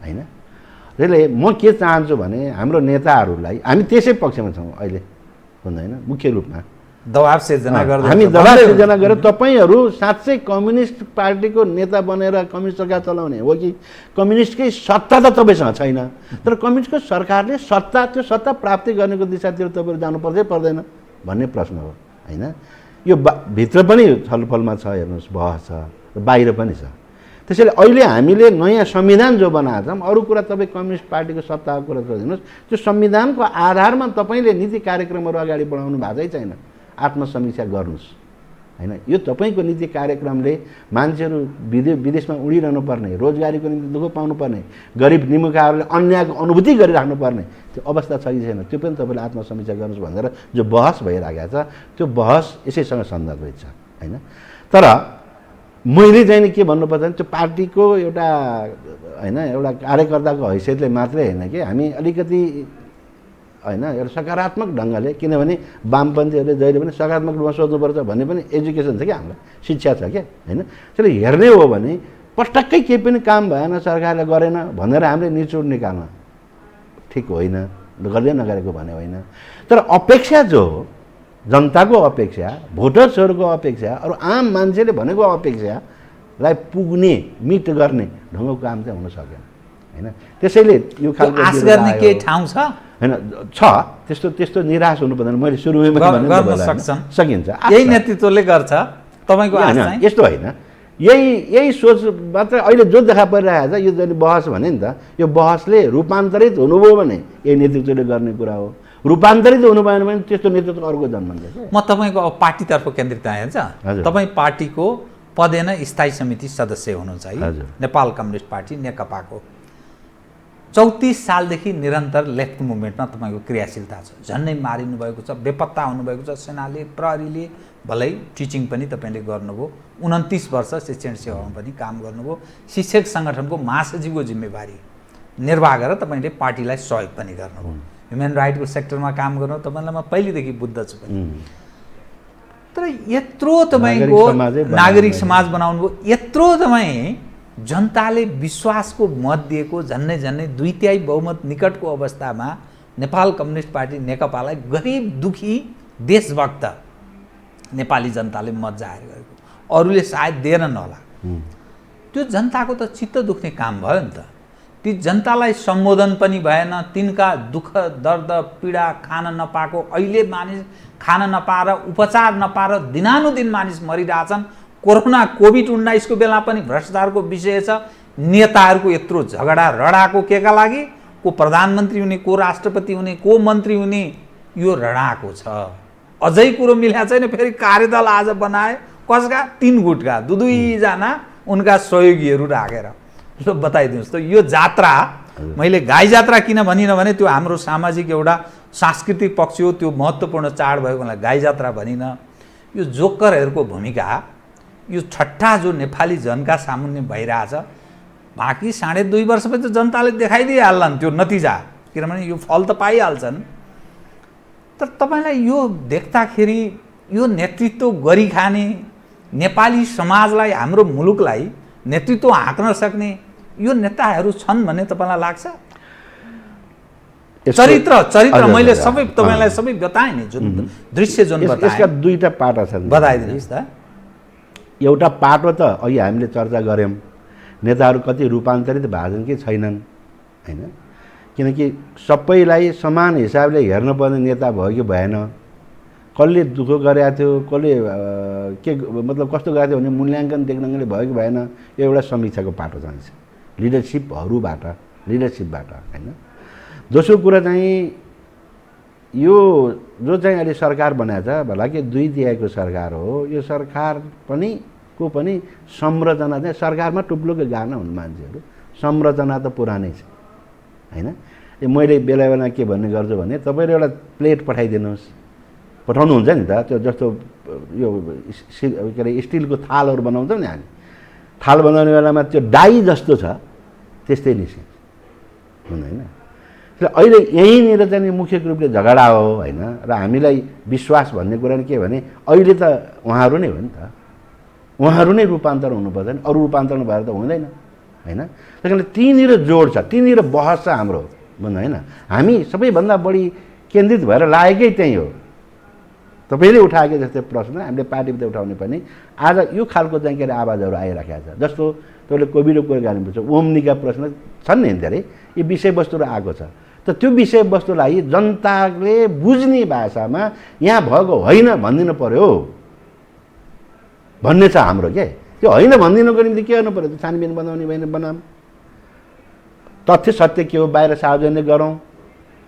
होइन त्यसले म के चाहन्छु भने हाम्रो नेताहरूलाई हामी त्यसै पक्षमा छौँ अहिले हुँदैन मुख्य रूपमा दबाब सिर्जना गर्दै हामी दबाब सिर्जना गरेर तपाईँहरू साँच्चै कम्युनिस्ट पार्टीको नेता बनेर कम्युनिस्ट सरकार चलाउने हो कि कम्युनिस्टकै सत्ता त तपाईँसँग छैन तर कम्युनिस्टको सरकारले त्यो सत्ता प्राप्ति गर्नेको दिशातिर तपाईँहरू जानु पर्दै पर्दैन भन्ने प्रश्न हो होइन यो भित्र पनि छलफलमा छ हेर्नुहोस् बहस छ बाहिर पनि छ त्यसैले अहिले हामीले नयाँ संविधान जो बनाएको छौँ अरू कुरा तपाईँ कम्युनिस्ट पार्टीको सत्ताको कुरा गरिदिनुहोस् त्यो संविधानको आधारमा तपाईँले नीति कार्यक्रमहरू अगाडि बढाउनु भएको छैन आत्मसमीक्षा गर्नुहोस् होइन यो तपाईँको नीति कार्यक्रमले मान्छेहरू विदेशमा उडिरहनु पर्ने रोजगारीको निम्ति दुःख पाउनुपर्ने गरिब निमुखाहरूले अन्यायको अनुभूति गरिराख्नु पर्ने त्यो अवस्था छ कि छैन त्यो पनि तपाईँले आत्मसमीक्षा गर्नुहोस् भनेर जो बहस भइरहेको छ त्यो बहस यसैसँग सन्दर्भित छ होइन तर मैले चाहिँ नि के भन्नुपर्छ भने त्यो पार्टीको एउटा होइन एउटा कार्यकर्ताको हैसियतले मात्रै होइन कि हामी अलिकति होइन एउटा सकारात्मक ढङ्गले किनभने वामपन्थीहरूले जहिले पनि सकारात्मक रूपमा सोच्नुपर्छ भन्ने पनि एजुकेसन छ क्या हामीलाई शिक्षा छ क्या होइन त्यसले हेर्ने हो भने पटक्कै केही पनि काम भएन सरकारले गरेन भनेर हामीले निचोड निकाल्न ठिक होइन गर्दै नगरेको भने होइन तर अपेक्षा जो हो जनताको अपेक्षा भोटर्सहरूको अपेक्षा अरू आम मान्छेले भनेको अपेक्षालाई पुग्ने मिट गर्ने ढङ्गको काम चाहिँ हुन सकेन होइन त्यसैले यो खालको आश गर्ने केही ठाउँ छ होइन छ त्यस्तो निराश हुनु पर्दैन मैले सुरुमै गर्न सकिन्छ यही नेतृत्वले गर्छ तपाईँको यस्तो होइन यही सोच मात्रै अहिले जो देखा परिरहेको छ यो जुन बहस भने नि त यो बहसले रूपान्तरित हुनुभयो भने यही नेतृत्वले गर्ने कुरा हो रूपान्तरित हुनु भएन भने त्यस्तो नेतृत्व अर्को जन्मन्छ म तपाईँको अब पार्टीतर्फ केन्द्रित आएछ तपाईँ पार्टीको पदेन स्थायी समिति सदस्य हुनुहुन्छ है नेपाल कम्युनिस्ट पार्टी नेकपाको 34 सालदेखि निरन्तर लेफ्ट मुभमेन्टमा तपाईँको क्रियाशीलता छ झन्नै मारिनु भएको छ बेपत्ता हुनुभएको छ सेनाले प्रहरीले भलै टिचिङ पनि तपाईँले गर्नुभयो 29 वर्ष शिक्षण सेवामा पनि काम गर्नुभयो शिक्षक सङ्गठनको महासचिवको जिम्मेवारी निर्वाह गरेर तपाईँले पार्टीलाई सहयोग पनि गर्नुभयो ह्युमन राइटको सेक्टरमा काम गर्नु तपाईँलाई म पहिलेदेखि बुझ्दछु पनि तर यत्रो तपाईँको नागरिक समाज बनाउनु यत्रो तपाईँ जनताले विश्वासको मत दिएको झन्नै 2/3 बहुमत निकटको अवस्थामा नेपाल कम्युनिस्ट पार्टी नेकपालाई गरिब दुखी देशभक्त नेपाली जनताले मत जाहेर गरेको अरूले सायद दिएनन् होला त्यो जनताको त चित्त दुख्ने काम भयो नि त ती जनतालाई सम्बोधन पनि भएन तिनका दुःख दर्द पीडा खान नपाएको अहिले मानिस खान नपाएर उपचार नपाएर दिनानुदिन मानिस मरिरहेछन् कोरोना कोभिड-19 को बेला पनि भ्रष्टाचारको विषय छ नेताहरूको यत्रो झगडा रडाको केका लागि को प्रधानमन्त्री हुने को राष्ट्रपति हुने को मन्त्री हुने यो रडाको छ अझै कुरो मिलेको छैन फेरि कार्यदल आज बनाए कसका 3 गुटका दुईजना उनका सहयोगीहरू राखेर ल बताइदिनुहोस् त यो जात्रा मैले गाई जात्रा किन भनिन भने त्यो हाम्रो सामाजिक एउटा सांस्कृतिक पक्ष हो त्यो महत्त्वपूर्ण चाड भएकोलाई गाई जात्रा भनिन यो जोकरहरूको भूमिका यो छट्टा जो नेपाली जनका सामुन्ने भइरहेछ बाँकी 2.5 वर्षपछि त जनताले देखाइदिइहाल्लान् त्यो नतिजा किनभने यो फल त पाइहाल्छन् तर तपाईँलाई यो देख्दाखेरि यो नेतृत्व गरी खाने नेपाली समाजलाई हाम्रो मुलुकलाई नेतृत्व हाँक्न सक्ने यो नेताहरू छन् भन्ने तपाईँलाई लाग्छ चरित्र मैले सबै तपाईँलाई सबै बताएँ नि जुन दृश्य जुन बताएँ यसका दुईटा पाटा छन् बताइदिनुहोस् त एउटा पाटो त अघि हामीले चर्चा गऱ्यौँ नेताहरू कति रूपान्तरित भएछन् कि छैनन् होइन किनकि सबैलाई समान हिसाबले हेर्नुपर्ने नेता भयो कि भएन कसले दुःख गरेको थियो कसले के मतलब कस्तो गरेको थियो भने मूल्याङ्कन देख्नले भयो कि भएन यो एउटा समीक्षाको पाटो चाहिन्छ लिडरसिपबाट होइन दोस्रो कुरा चाहिँ यो जो चाहिँ अहिले सरकार बनाएको छ भला कि 2/3 सरकार हो यो सरकार पनि संरचना चाहिँ सरकारमा टुप्लुक्कै गाना हुन् मान्छेहरू संरचना त पुरानै छ होइन मैले बेला बेला के भन्ने गर्छु भने तपाईँले एउटा प्लेट पठाइदिनुहोस्, पठाउनुहुन्छ नि त, त्यो जस्तो यो के अरे स्टिलको थालहरू बनाउँछौँ नि हामी, थाल बनाउने बेलामा त्यो डाई जस्तो छ त्यस्तै निस्किन्छ होइन। र अहिले यहीँनिर चाहिँ मुख्य रूपले झगडा हो होइन। र हामीलाई विश्वास भन्ने कुरा के भने अहिले त उहाँहरू नै हो नि त, उहाँहरू नै रूपान्तरण हुनुपर्छ नि, अरू रूपान्तरण भएर त हुँदैन होइन। त्यही कारण त्यहीँनिर जोड छ, त्यहीँनिर बहस छ हाम्रो भन्नु होइन। हामी सबैभन्दा बढी केन्द्रित भएर लागेकै त्यहीँ हो। तपाईँले उठाएको जस्तै प्रश्न हामीले पार्टीभित्र उठाउने पनि आज यो खालको चाहिँ के अरे आवाजहरू आइराखेको छ। जस्तो तपाईँले कोभिडको कुराकानी बुझ्छ, ओम्नीका प्रश्न छन् नि धेरै, यो विषयवस्तुहरू आएको छ। त त्यो विषयवस्तुलाई जनताले बुझ्ने भाषामा यहाँ भएको होइन भनिदिनु पर्यो भन्ने छ हाम्रो के। त्यो होइन भनिदिनुको निम्ति के गर्नु पर्यो, छानबिन बनाउने भएन बनाऊँ, तथ्य सत्य के हो बाहिर सार्वजनिक गरौँ।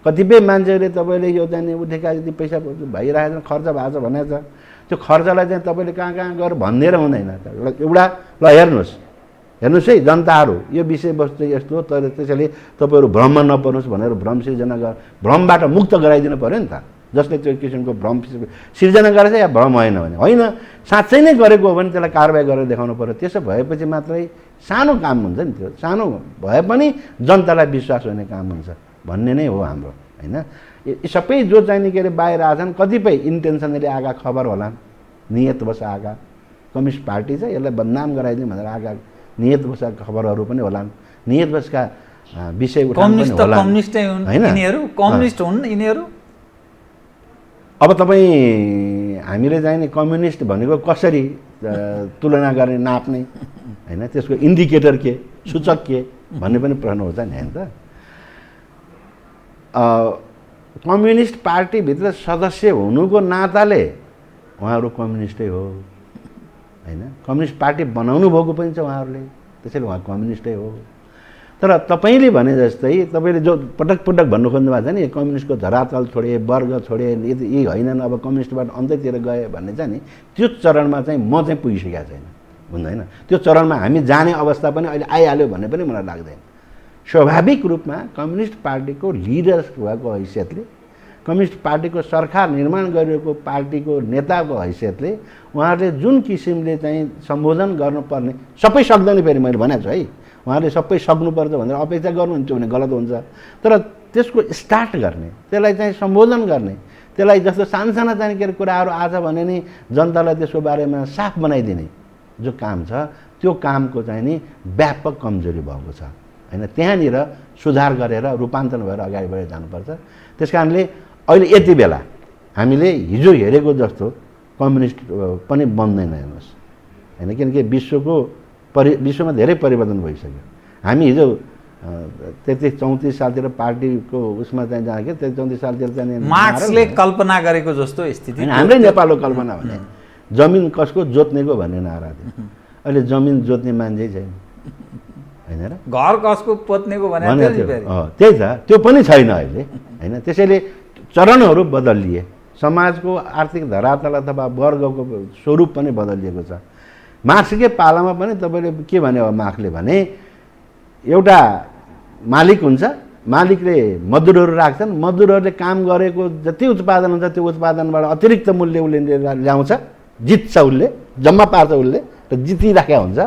कतिपय मान्छेहरूले तपाईँले यो चाहिँ उठेका यदि पैसा भइरहेको छ, खर्च भएको छ भनेको छ, त्यो खर्चलाई चाहिँ तपाईँले कहाँ कहाँ गएर भनिदिएर हुँदैन। एउटा ल हेर्नुहोस् है जनताहरू, यो विषयवस्तु यस्तो हो, तर त्यसैले तपाईँहरू भ्रममा नपर्नुहोस् भनेर भ्रम सिर्जना भ्रमबाट मुक्त गराइदिनु पऱ्यो नि त। जसले त्यो किसिमको भ्रम सिर्जना गरेछ या भ्रम होइन भने होइन, साँच्चै नै गरेको हो भने त्यसलाई कारबाही गरेर देखाउनु पऱ्यो। त्यसो भएपछि मात्रै सानो काम हुन्छ नि, त्यो सानो भए पनि जनतालाई विश्वास हुने काम हुन्छ भन्ने नै हो हाम्रो होइन। यी सबै जो चाहिँ के अरे बाहिर आछन्, कतिपय इन्टेन्सनली आएका खबर होला, नियतवश आएका, कम्युनिस्ट पार्टी छ यसलाई बदनाम गराइदिउँ भनेर आएका नियतवशका खबरहरू पनि होलान्, नियतवशका विषय उठाउनु पनि होला होइन। कम्युनिस्ट हुन् यिनीहरू। अब तपाईँ हामीले चाहिँ नि कम्युनिस्ट भनेको कसरी तुलना गर्ने, नाप्ने होइन, त्यसको इन्डिकेटर के, सूचक के भन्ने पनि प्रश्न हुन्छ नि होइन त। कम्युनिस्ट पार्टीभित्र सदस्य हुनुको नाताले उहाँहरू कम्युनिस्टै हो होइन। कम्युनिस्ट पार्टी बनाउनु भएको पनि छ उहाँहरूले, त्यसैले उहाँ कम्युनिस्टै हो। तर तपाईँले भने जस्तै तपाईँले जो पटक पटक भन्नु खोज्नु भएको छ नि, कम्युनिस्टको धरातल छोडे, वर्ग छोडे, यी होइनन्, अब कम्युनिस्टबाट अन्तैतिर गए भन्ने चाहिँ नि, त्यो चरणमा चाहिँ म चाहिँ पुगिसकेको छैन हुँदैन। त्यो चरणमा हामी जाने अवस्था पनि अहिले आइहाल्यो भन्ने पनि मलाई लाग्दैन। स्वाभाविक रूपमा कम्युनिस्ट पार्टीको लिडर भएको हैसियतले, कम्युनिस्ट पार्टीको सरकार निर्माण गरिरहेको पार्टीको नेताको हैसियतले उहाँहरूले जुन किसिमले चाहिँ सम्बोधन गर्नुपर्ने, सबै सक्दैन फेरि मैले भनेको छु है, उहाँहरूले सबै सक्नुपर्छ भनेर अपेक्षा गर्नुहुन्छ भने गलत हुन्छ। तर त्यसको स्टार्ट गर्ने, त्यसलाई चाहिँ सम्बोधन गर्ने, त्यसलाई जस्तो सानसाना चाहिँ के अरे कुराहरू आज भने नि जनतालाई त्यसको बारेमा साफ बनाइदिने जो काम छ, त्यो कामको चाहिँ नि व्यापक कमजोरी भएको छ होइन। त्यहाँनिर सुधार गरेर रूपान्तरण भएर अगाडि बढेर जानुपर्छ। त्यस कारणले अहिले यति बेला हामीले हिजो हेरेको जस्तो कम्युनिस्ट पनि बन्दैन हेर्नुहोस् होइन, किनकि विश्वमा धेरै परिवर्तन भइसक्यो। हामी हिजो 33-34 सालतिर पार्टीको उसमा चाहिँ जाँदाखेरि 33-34 सालतिर चाहिँ मार्क्सले कल्पना गरेको जस्तो स्थिति, हाम्रै नेपालको कल्पना भने जमिन कसको जोत्नेको भन्ने नारा थियो। अहिले जमिन जोत्ने मान्छे छैन होइन र, घर कसको पोत्नेको भने त्यही त, त्यो पनि छैन अहिले होइन। त्यसैले चरणहरू बदलिए, समाजको आर्थिक धरातल अथवा वर्गको स्वरूप पनि बदलिएको छ। मार्क्सकै पालामा पनि तपाईँले के भन्यो अब मार्क्सले भने एउटा मालिक हुन्छ, मालिकले मजदुरहरू राख्छन्, मजदुरहरूले काम गरेको जति उत्पादन हुन्छ त्यो उत्पादनबाट अतिरिक्त मूल्य उसले ल्याउँछ, जित्छ, उसले जम्मा पार्छ, उसले र जितिराखेको हुन्छ।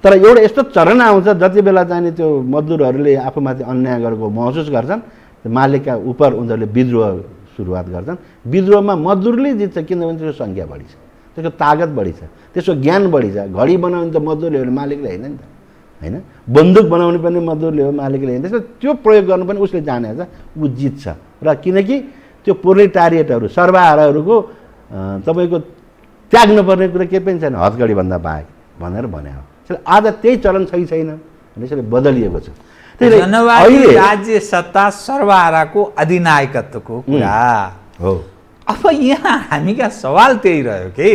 तर एउटा यस्तो चरण आउँछ जति बेला चाहिँ त्यो मजदुरहरूले आफूमाथि अन्याय गरेको महसुस गर्छन्, मालिकका उप उनीहरूले विद्रोह सुरुवात गर्छन्। विद्रोहमा मजदुरले जित्छ किनभने त्यसको सङ्ख्या बढी छ, त्यसको तागत बढी छ, त्यसको ज्ञान बढी छ। घडी बनाउने त मजदुरले हो, मालिकले होइन नि त होइन। बन्दुक बनाउने पनि मजदुरले हो, मालिकले होइन। त्यसमा त्यो प्रयोग गर्नु पनि उसले जानेछ, ऊ जित्छ। र किनकि त्यो प्रोलेटारिएटहरू, सर्वहाराहरूको तपाईँको त्याग्नुपर्ने कुरा केही पनि छैन हतकडीभन्दा बाहेक भनेर भने हो। आज त्यही चलन छैन, त्यसैले बदलिएको छ। जनवादी राज्य सत्ता सर्वहाराको अधिनायकत्वको कुरा हो। अब यहाँ हामीका सवाल त्यही रह्यो कि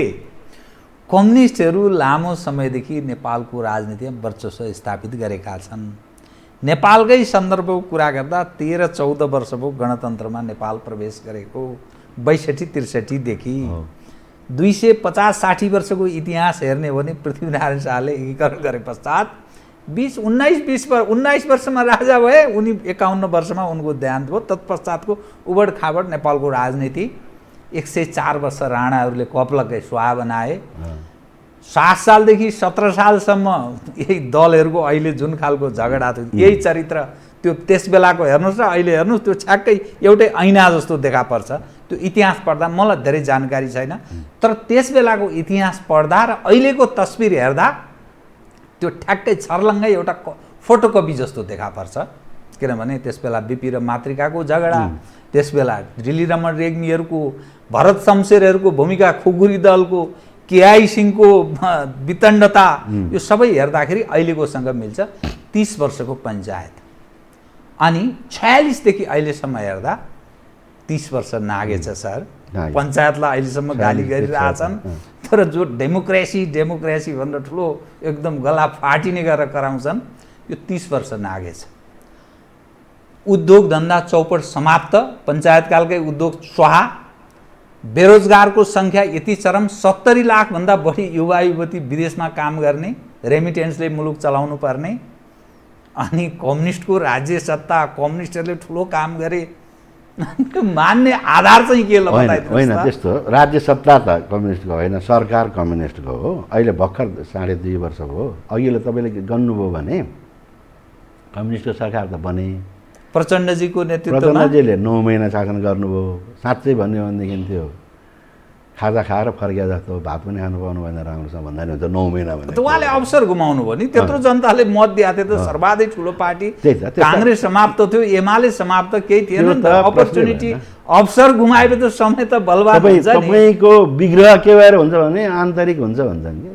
कम्युनिस्टहरू लामो समयदेखि नेपालको राजनीतिमा वर्चस्व स्थापित गरेका छन्। नेपालकै सन्दर्भको कुरा गर्दा 13-14 वर्ष भयो गणतन्त्रमा नेपाल प्रवेश गरेको, 62-63 देखि 250-60 वर्षको इतिहास हेर्ने हो भने पृथ्वीनारायण शाहले एकीकरण गरे पश्चात 19 वर्षमा राजा भए, उनी 51 वर्षमा उनको देहान्त भयो। तत्पश्चातको उबड खाबड नेपालको राजनीति 104 वर्ष राणाहरूले कपलकै स्वाहा बनाए। 7 सालदेखि 17 सालसम्म यही दलहरूको अहिले जुन खालको झगडा थियो, यही चरित्र त्यो त्यस बेलाको हेर्नुहोस् र अहिले हेर्नुहोस्, त्यो छ्याक्कै एउटै ऐना जस्तो देखा पर्छ। त्यो इतिहास पढ्दा मलाई धेरै जानकारी छैन, तर त्यस बेलाको इतिहास पढ्दा र अहिलेको तस्बिर हेर्दा त्यो ठ्याक्कै छर्लङ्गै एउटा फोटोकपी जस्तो देखा पर्छ। किनभने त्यस बेला बिपी र मातृकाको झगडा, त्यस बेला डिलिरमण रेग्मीहरूको, भरत शमशेरहरूको भूमिका, खुकुरी दलको, केआई सिंहको वितण्डता, यो सबै हेर्दाखेरि अहिलेकोसँग मिल्छ। 30 वर्षको पञ्चायत अनि 46 देखि अहिलेसम्म हेर्दा 30 वर्ष नागेछ सर। पञ्चायतलाई अहिलेसम्म गाली गरिरहेछन्, तर जो डेमोक्रेसी भनेर ठुलो एकदम गला फाटिने गरेर कराउँछन्, यो 30 वर्ष नागेछ। उद्योग धन्दा चौपट समाप्त, पञ्चायतकालकै उद्योग स्वाहा। बेरोजगारको सङ्ख्या यति चरम, 70 लाखभन्दा बढी युवा युवती विदेशमा काम गर्ने, रेमिटेन्सले मुलुक चलाउनु पर्ने। अनि कम्युनिस्टको राज्य सत्ता, कम्युनिस्टहरूले ठुलो काम गरे, मान्ने आधार चाहिँ के ल बताइदिनुहोस्। होइन, त्यस्तो राज्य सत्ता त कम्युनिस्टको होइन, सरकार कम्युनिस्टको हो। अहिले भर्खर 2.5 वर्ष भयो। अघिल्लो तपाईँले गर्नुभयो भने कम्युनिस्टको सरकार त बने, प्रचण्डजीको नेतृत्वमा। प्रचण्डजीले 9 महिना शासन गर्नुभयो। साँच्चै भन्यो भनेदेखि त्यो खाजा खाएर फर्किया जस्तो, भात पनि खानु पाउनु भएन राम्रोसँग भन्दा नि हुन्छ। 9 महिना भने उहाँले अवसर गुमाउनु भयो नि, त्यत्रो जनताले मत दिएको थियो त। सर्वाधिक ठुलो पार्टी काङ्ग्रेस समाप्त थियो, एमाले समाप्त, केही थिएन नि त। अपर्च्युनिटी, अवसर गुमाएको त समय त बलवान हुन्छ नि। तपाईँको विग्रह के भएर हुन्छ भने आन्तरिक हुन्छ भन्छन् कि,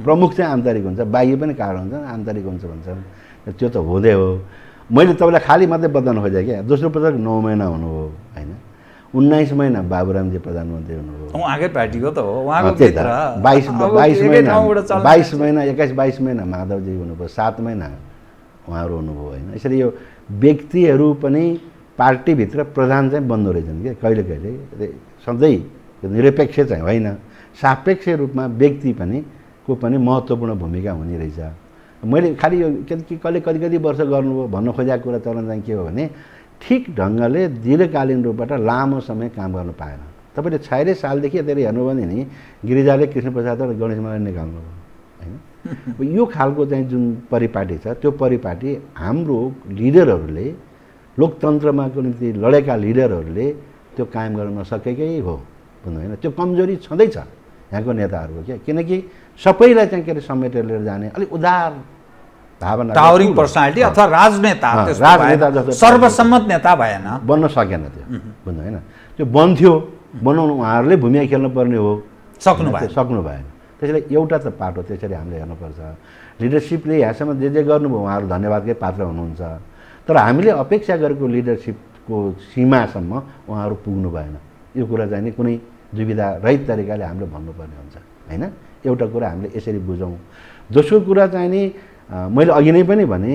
प्रमुख चाहिँ आन्तरिक हुन्छ, बाह्य पनि कारण हुन्छ, आन्तरिक हुन्छ भन्छन्। त्यो त हुँदै हो। मैले तपाईँलाई खालि मात्रै बताउन खोजेँ क्या। दोस्रो पटक 9 महिना हुनुभयो होइन, 19 महिना बाबुरामजी प्रधानमन्त्री हुनुभयो, उहाँकै पार्टीको त हो। उहाँको 22 महिना 21-22 महिना माधवजी हुनुभयो, 7 महिना उहाँहरू हुनुभयो होइन। यसरी यो व्यक्तिहरू पनि पार्टीभित्र प्रधान चाहिँ बन्दो रहेछन् कि कहिले कहिले, सधैँ निरपेक्ष चाहिँ होइन, सापेक्ष रूपमा व्यक्ति पनि को पनि महत्त्वपूर्ण भूमिका हुने रहेछ। मैले खालि यो कति वर्ष गर्नुभयो भन्न खोजेको कुरा चलन चाहिँ के हो भने, ठिक ढङ्गले दीर्घकालीन रूपबाट लामो समय काम गर्नु पाएन। तपाईँले 46 सालदेखि यता हेर्नु भने नि गिरिजाले कृष्णप्रसाद र गणेशमालाई निकाल्नु होइन। यो खालको चाहिँ जुन परिपाटी छ, त्यो परिपाटी हाम्रो लिडरहरूले, लोकतन्त्रमाको निम्ति लडेका लिडरहरूले त्यो कायम गर्न नसकेकै हो भन्नु होइन। त्यो कमजोरी छँदैछ यहाँको नेताहरूको क्या, किनकि सबैलाई चाहिँ के अरे समेटेर लिएर जाने अलिक उदार भावना, टावरिङ पर्सनालिटी अथवा राजनेता, जस्तो सर्वसम्मत नेता भएन, बन्न सकेन त्यो भन्नु होइन। त्यो बन्थ्यो, बनाउनु उहाँहरूले भूमिका खेल्नु पर्ने हो, सक्नु भएन। त्यसैले एउटा त पाटो त्यसरी हामीले हेर्नुपर्छ। लिडरसिपले यहाँसम्म जे गर्नुभयो उहाँहरू धन्यवादकै पात्र हुनुहुन्छ, तर हामीले अपेक्षा गरेको लिडरसिपको सीमासम्म उहाँहरू पुग्नु भएन। यो कुरा चाहिँ नि कुनै दुविधा रहित तरिकाले हामीले भन्नुपर्ने हुन्छ होइन। एउटा कुरा हामीले यसरी बुझौँ। दोस्रो कुरा चाहिँ नि मैले अघि नै पनि भने,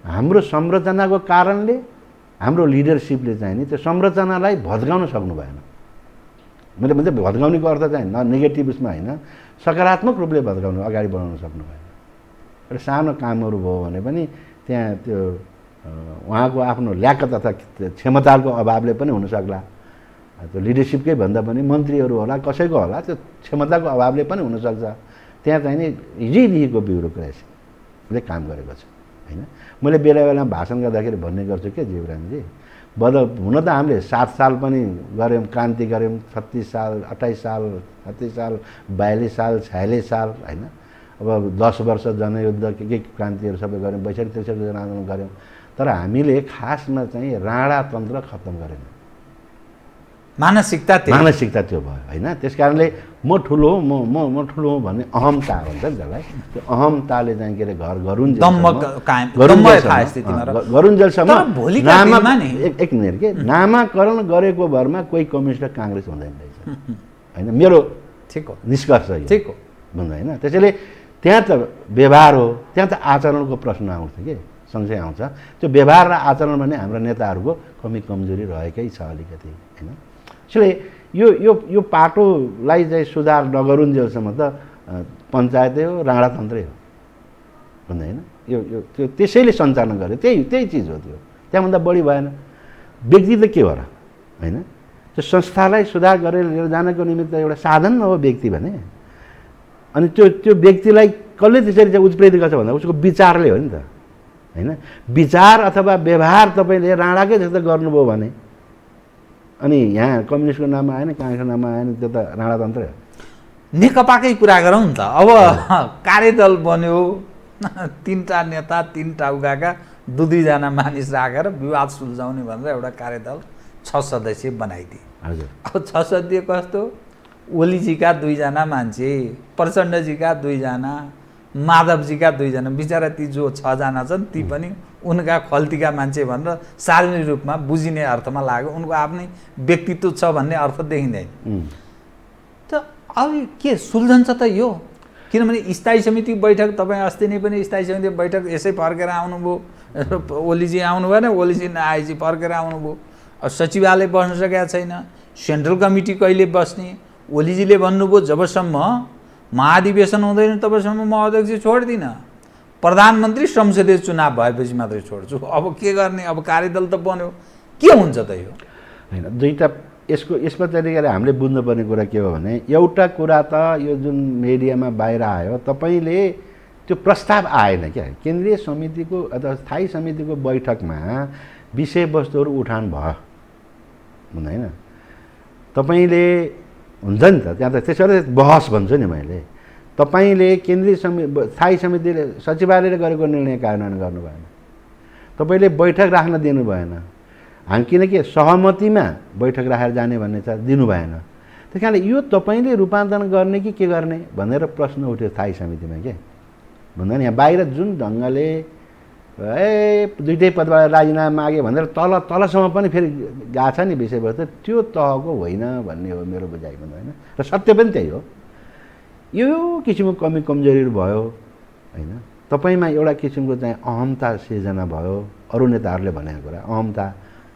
हाम्रो संरचनाको कारणले हाम्रो लिडरसिपले चाहिँ नि त्यो संरचनालाई भत्काउन सक्नु भएन। मैले भन्छ भत्काउनेको अर्थ चाहिँ नेगेटिभ उसमा होइन, सकारात्मक रूपले भत्काउनु, अगाडि बढाउन सक्नु भएन। एउटा सानो कामहरू भयो भने पनि त्यहाँ त्यो उहाँको आफ्नो ल्याकत अथवा क्षमताको अभावले पनि हुनसक्ला। त्यो लिडरसिपकै भन्दा पनि मन्त्रीहरू होला, कसैको होला, त्यो क्षमताको अभावले पनि हुनसक्छ। त्यहाँ चाहिँ नि हिजैदेखिको ब्युरोक्रेसीले काम गरेको छ होइन। मैले बेला बेलामा भाषण गर्दाखेरि भन्ने गर्छु क्या जीवरामजी, हुन त हामीले 7 साल पनि गऱ्यौँ, क्रान्ति गऱ्यौँ, 36 साल, 28 साल, 36 साल, 42 साल, 46 साल होइन। अब 10 वर्ष जनयुद्ध के क्रान्तिहरू सबै गऱ्यौँ, 62-63 जनआन्दोलन गऱ्यौँ, तर हामीले खासमा चाहिँ राणातन्त्र खत्तम गरेनौँ। मानसिकता त्यो भयो होइन। त्यस कारणले म ठुलो हो, म ठुलो हो भन्ने अहमता भन्छ नि त्यसलाई। त्यो अहमताले चाहिँ के अरे घर गरुन्जेलसम्म एक मिनट के नामाकरण गरेको भरमा कोही कम्युनिस्ट काङ्ग्रेस हुँदैन रहेछ होइन। मेरो निष्कर्ष ठिक हो भन्नु होइन। त्यसैले त्यहाँ त व्यवहार हो, त्यहाँ त आचरणको प्रश्न आउँछ कि सँगसँगै आउँछ। त्यो व्यवहार र आचरण भने हाम्रो नेताहरूको कमजोरी रहेकै छ अलिकति होइन। त्यसले यो पाटोलाई चाहिँ सुधार नगरुन्जेलसम्म त पञ्चायतै हो, राणातन्त्रै हो भन्ने होइन यो त्यो त्यसैले सञ्चालन गर्यो त्यही चिज हो त्यो त्यहाँभन्दा बढी भएन व्यक्ति त के हो र होइन त्यो संस्थालाई सुधार गरेर लिएर जानको निमित्त एउटा साधन हो व्यक्ति भने अनि त्यो व्यक्तिलाई कसले त्यसरी चाहिँ उत्प्रेरित गर्छ भन्दा उसको विचारले हो नि त होइन विचार अथवा व्यवहार तपाईँले राणाकै जस्तो गर्नुभयो भने अनि यहाँ कम्युनिस्टको नाममा आएन काङ्ग्रेसको नाममा आएन त्यो त राणातन्त्र हो नेकपाकै कुरा गरौँ नि त अब कार्यदल बन्यो 3टा नेता 3टा उगाका 2-2जना मानिस राखेर विवाद सुल्झाउने भनेर एउटा कार्यदल 6 सदस्यीय बनाइदिए हजुर अब 6 सदस्यीय कस्तो ओलीजीका 2जना मान्छे प्रचण्डजीका 2जना माधवजीका 2जना बिचरा ती जो 6 जना छन् ती पनि उनका खल्तीका मान्छे भनेर सार्वजनिक रूपमा बुझिने अर्थमा लाग्यो उनको आफ्नै व्यक्तित्व छ भन्ने अर्थ देखिँदैन त अब के सुल्झन्छ त यो किनभने स्थायी समिति बैठक तपाईँ अस्ति नै पनि स्थायी समिति बैठक यसै फर्केर आउनुभयो ओलीजी आउनु भएन ओलीजी नआएपछि फर्केर आउनुभयो अब सचिवालय बस्न सकेका छैन सेन्ट्रल कमिटी कहिले बस्ने ओलीजीले भन्नुभयो जबसम्म महाधिवेशन हुँदैन तबसम्म म अध्यक्ष छोड्दिनँ प्रधानमन्त्री संसदीय चुनाव भएपछि मात्रै छोड्छु अब के गर्ने अब कार्यदल त बन्यो के हुन्छ त यो होइन दुईवटा यसमा चाहिँ हामीले बुझ्नुपर्ने कुरा के हो भने एउटा कुरा त यो जुन मिडियामा बाहिर आयो तपाईँले त्यो प्रस्ताव आएन क्या केन्द्रीय समितिको अथवा स्थायी समितिको बैठकमा विषयवस्तुहरू उठान भयो होइन तपाईँले हुन्छ नि त त्यहाँ त त्यसरी बहस भन्छु नि मैले तपाईँले केन्द्रीय स्थायी समितिले सचिवालयले गरेको निर्णय कार्यान्वयन गर्नु भएन तपाईँले बैठक राख्न दिनु भएन हामी किनकि सहमतिमा बैठक राखेर जाने भन्ने छ दिनु भएन त्यस कारणले यो तपाईँले रूपान्तरण गर्ने कि के गर्ने भनेर प्रश्न उठ्यो स्थायी समितिमा के भन्दा नि यहाँ बाहिर जुन ढङ्गले दुइटै पदबाट राजीनामा मागे भनेर तलसम्म पनि फेरि गएको छ नि विषयवस्तु त्यो तहको होइन भन्ने हो मेरो बुझाइ भन्दा होइन र सत्य पनि त्यही हो यो किसिमको कमी कमजोरीहरू भयो होइन तपाईँमा एउटा किसिमको चाहिँ अहमता सिर्जना भयो अरू नेताहरूले भनेको कुरा अहमता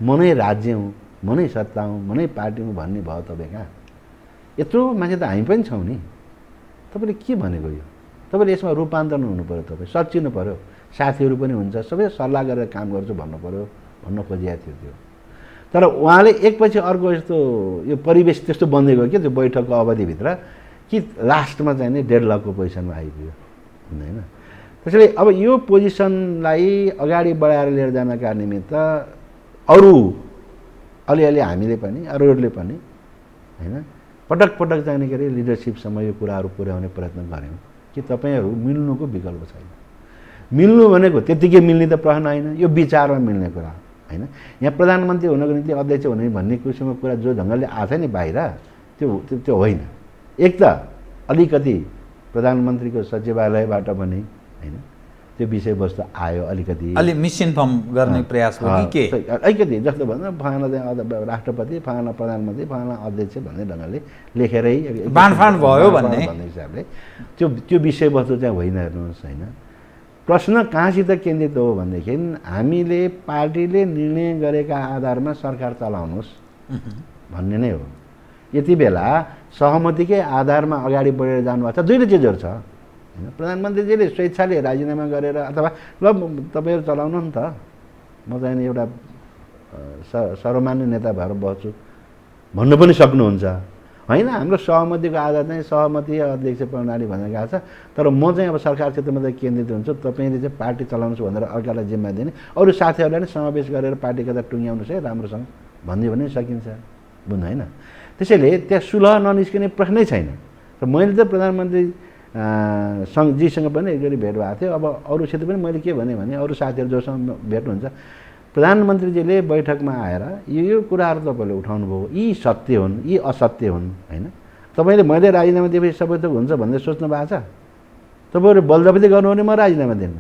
म नै राज्य हुँ म नै सत्ता हुँ म नै पार्टी हुँ भन्ने भयो तपाईँ कहाँ यत्रो मान्छे त हामी पनि छौँ नि तपाईँले के भनेको यो तपाईँले यसमा रूपान्तरण हुनु पऱ्यो तपाईँ सच्चिनु पऱ्यो साथीहरू पनि हुन्छ सबै सल्लाह गरेर काम गर्छु भन्नु पऱ्यो भन्न खोजिएको थियो त्यो तर उहाँले एकपछि अर्को यस्तो यो परिवेश त्यस्तो बन्दै गयो कि त्यो बैठकको अवधिभित्र कि लास्टमा चाहिँ नि डेडलकको पोजिसनमा आइपुग्यो होइन त्यसैले अब यो पोजिसनलाई अगाडि बढाएर लिएर जानका निमित्त अरू अलिअलि हामीले पनि अरूहरूले पनि होइन पटक पटक जाने के अरे लिडरसिपसम्म यो कुराहरू पुर्याउने प्रयत्न गऱ्यौँ कि तपाईँहरू मिल्नुको विकल्प छैन मिल्नु भनेको त्यत्तिकै मिल्ने त प्रश्न होइन यो विचारमा मिल्ने कुरा होइन यहाँ प्रधानमन्त्री हुनको निम्ति अध्यक्ष हुने भन्ने किसिमको कुरा जो ढङ्गले आएको छ नि बाहिर त्यो होइन एक त अलिकति प्रधानमन्त्रीको सचिवालयबाट पनि होइन त्यो विषयवस्तु आयो अलिकति अलि मिसइन्फर्म गर्ने प्रयास हो कि के अलिकति जस्तो भन्दा फलाना चाहिँ राष्ट्रपति फलाना प्रधानमन्त्री फलाना अध्यक्ष भन्ने ढङ्गले लेखेरै बाँडफाँड भयो भन्ने हिसाबले त्यो विषयवस्तु चाहिँ होइन हेर्नुहोस् होइन प्रश्न कहाँसित केन्द्रित हो भनेदेखि हामीले पार्टीले निर्णय गरेका आधारमा सरकार चलाउनुहोस् भन्ने नै हो यति बेला सहमतिकै आधारमा अगाडि बढेर जानुभएको छ दुईवटा चिजहरू छ होइन प्रधानमन्त्रीजीले स्वेच्छाले राजीनामा गरेर अथवा ल तपाईँहरू चलाउनु नि त म चाहिँ एउटा सर्वमान्य नेता भएर बस्छु भन्नु पनि सक्नुहुन्छ होइन हाम्रो सहमतिको आधार चाहिँ सहमति अध्यक्ष प्रणाली भनेर गएको छ तर म चाहिँ अब सरकार क्षेत्रमा चाहिँ केन्द्रित हुन्छु तपाईँले चाहिँ पार्टी चलाउनुहोस् भनेर अर्कालाई जिम्मा दिने अरू साथीहरूलाई नै समावेश गरेर पार्टी कता टुङ्ग्याउनुहोस् है राम्रोसँग भनिदियो भने सकिन्छ बुझ्नु होइन त्यसैले त्यहाँ सुलह ननिस्किने प्रश्नै छैन र मैले त प्रधानमन्त्री जीसँग पनि एकचोटि भेट भएको थियो अब अरूसित पनि मैले के भने अरू साथीहरू जोसँग भेट हुन्छ प्रधानमन्त्रीजीले बैठकमा आएर यो कुराहरू तपाईँले उठाउनु भयो यी सत्य हुन् यी असत्य हुन् होइन तपाईँले मैले राजीनामा दिएपछि सबै थोक हुन्छ भनेर सोच्नु भएको छ तपाईँहरू बलजबती गर्नु भने म राजीनामा दिन्न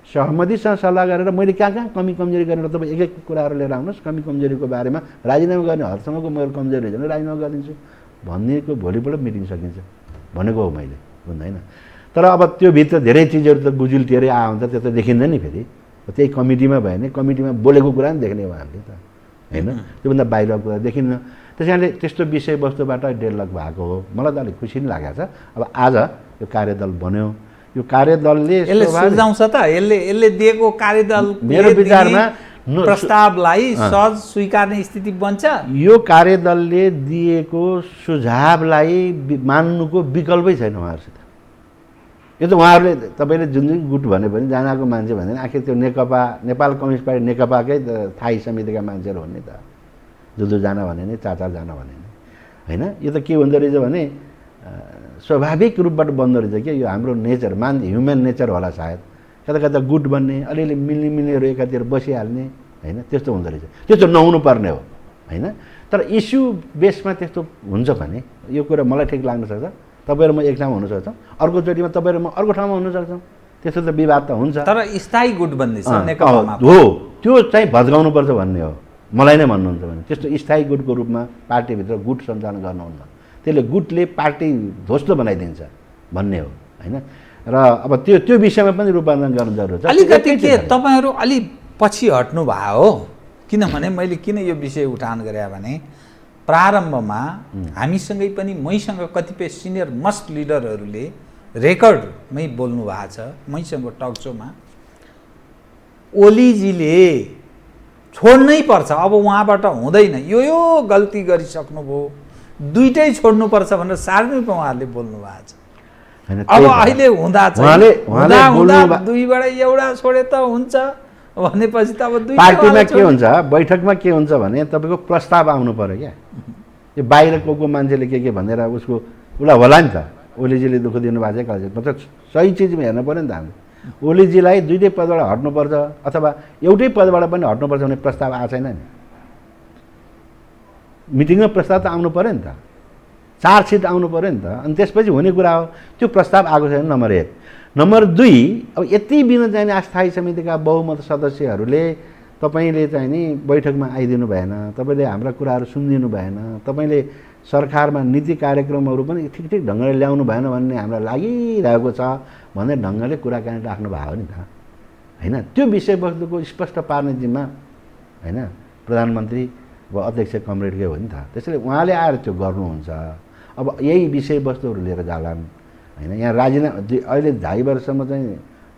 सहमतिसँग सल्लाह गरेर मैले कहाँ कमी कमजोरी गरेर तपाईँ एक एक कुराहरू लिएर आउनुहोस् कमी कमजोरीको बारेमा राजीनामा गर्ने हदसम्मको मेरो कमजोरी छ भने राजीनामा गरिदिन्छु भन्नेको भोलिपल्ट मिटिङ सकिन्छ भनेको हो मैले बुझ्दैन तर अब त्योभित्र धेरै चिजहरू त गुजुल्टिएरै आयो भने त त्यो त देखिँदैन नि फेरि त्यही कमिटीमा भयो भने कमिटीमा बोलेको कुरा नि देख्ने हो हामीले त होइन त्योभन्दा बाहिरको कुरा देखिन्न त्यस कारणले त्यस्तो विषयवस्तुबाट डेडलक भएको हो मलाई त अलिक खुसी पनि लागेको छ अब आज यो कार्यदल बन्यो यो कार्यदलले यसले सुल्झाउँछ त यसले दिएको कार्यदल मेरो विचारमा प्रस्तावलाई सहज स्वीकार्ने स्थिति बन्छ। यो कार्यदलले दिएको सुझावलाई मान्नुको विकल्पै छैन उहाँहरूसित। यो त उहाँहरूले तपाईँले जुन जुन गुट भने पनि जहाँको मान्छे भने आखिर त्यो नेकपा नेपाल कम्युनिस्ट पार्टी नेकपाकै थाई समितिका मान्छेहरू भन्ने त जाना भने नि चारजना भने नि होइन। यो त के हुँदो रहेछ भने स्वाभाविक रूपबाट बन्दो रहेछ क्या यो हाम्रो नेचर ह्युमन नेचर होला सायद। कता कता गुट बन्ने अलिअलि मिल्नेहरू एकातिर बसिहाल्ने होइन त्यस्तो हुँदो रहेछ। त्यस्तो नहुनु पर्ने हो होइन। तर इस्यु बेसमा त्यस्तो हुन्छ भने यो कुरा मलाई ठिक लाग्न सक्छ। तपाईँ र म एक ठाउँमा हुनसक्छौँ, अर्कोचोटिमा तपाईँ र म अर्को ठाउँमा हुनसक्छौँ, त्यस्तो त विवाद त हुन्छ। तर स्थायी गुटबन्दी छ नेकपामा हो त्यो चाहिँ भत्काउनुपर्छ भन्ने हो मलाई नै भन्नुहुन्छ भने। त्यस्तो स्थायी गुटको रूपमा पार्टीभित्र गुट सञ्चालन गर्नुहुन्न, त्यसले गुटले पार्टी ध्वस्त बनाइदिन्छ भन्ने हो होइन। र अब त्यो विषयमा पनि रूपान्तरण गर्नु जरुरी छ। अलिकति के तपाईँहरू अलि पछि हट्नु भयो हो? किनभने मैले किन यो विषय उठान गरेँ भने प्रारम्भमा हामीसँगै पनि मैसँग कतिपय सिनियर मस्ट लिडरहरूले रेकर्डमै बोल्नु भएको छ मैसँग टकसोमा, ओलीजीले छोड्नै पर्छ, अब उहाँबाट हुँदैन, यो गल्ती गरिसक्नुभयो, दुइटै छोड्नुपर्छ भनेर सार्वजनिक उहाँहरूले बोल्नु भएको छ। अब अहिले हुँदा दुईबाट एउटा छोडे त हुन्छ भनेपछि त अब दुई पार्टीमा के हुन्छ, बैठकमा के हुन्छ भने तपाईँको प्रस्ताव आउनु पर्यो क्या। यो बाहिर को मान्छेले के भनेर उसको उसलाई होला नि त। ओलीजीले दुःख दिनुभएको छ कहिले मतलब सही चिजमा हेर्नु पऱ्यो नि त हामीले। ओलीजीलाई दुइटै पदबाट हट्नुपर्छ अथवा एउटै पदबाट पनि हट्नुपर्छ भन्ने प्रस्ताव आएको छैन नि। मिटिङमा प्रस्ताव त आउनु पऱ्यो नि त, चार्जसिट आउनु पऱ्यो नि त, अनि त्यसपछि हुने कुरा हो। त्यो प्रस्ताव आएको छैन नम्बर 1। नम्बर 2 अब यति बिना चाहिँ अस्थायी समितिका बहुमत सदस्यहरूले तपाईँले चाहिँ नि बैठकमा आइदिनु भएन, तपाईँले हाम्रा कुराहरू सुनिदिनु भएन, तपाईँले सरकारमा नीति कार्यक्रमहरू पनि ठिक ढङ्गले ल्याउनु भएन भन्ने हामीलाई लागिरहेको छ भन्ने ढङ्गले कुराकानी राख्नु भएको नि त होइन। त्यो विषयवस्तुको स्पष्ट पार्ने जिम्मा होइन प्रधानमन्त्री अब अध्यक्ष कमरेडकै हो नि त। त्यसैले उहाँले आएर त्यो गर्नुहुन्छ। अब यही विषयवस्तुहरू लिएर जालान् होइन। यहाँ राजीनामा अहिले 2.5 वर्षसम्म चाहिँ